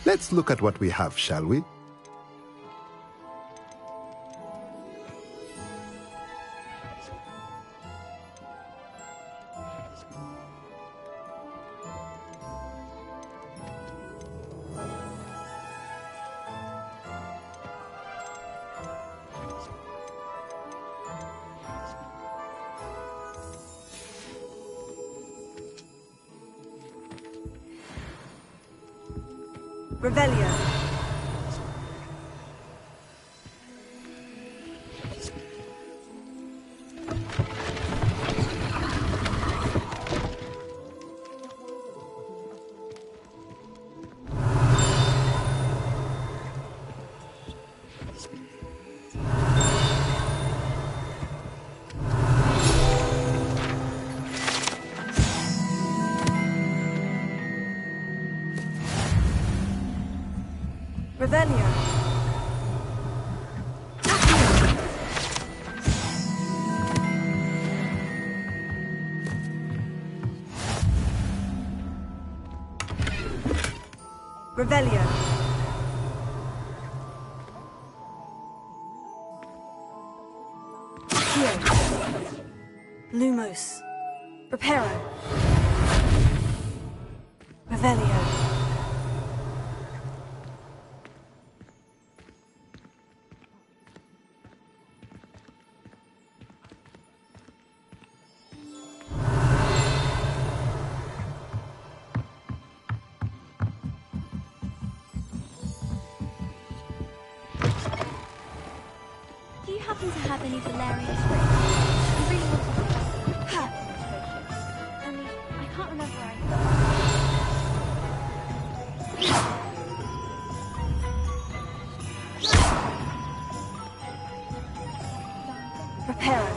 Let's look at what we have, shall we? Revelio. Revelio. Revelio. Here. Lumos. Reparo. Revelio. Do you happen to have any valerian twigs? I really want to have a only I can't remember where I Reparo.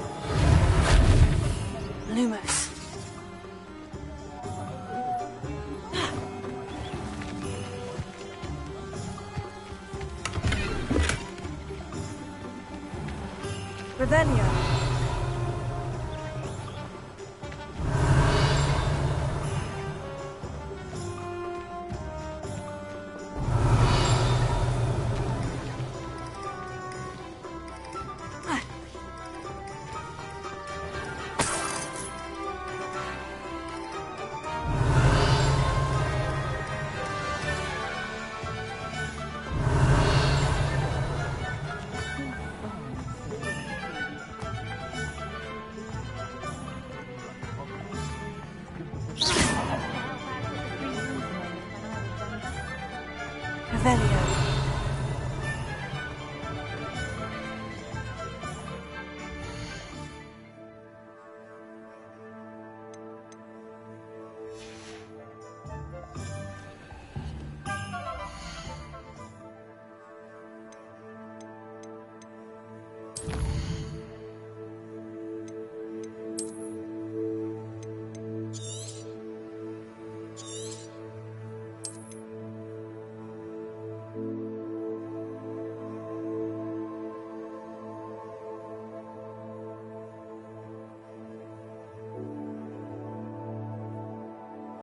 Lumos. Revelio.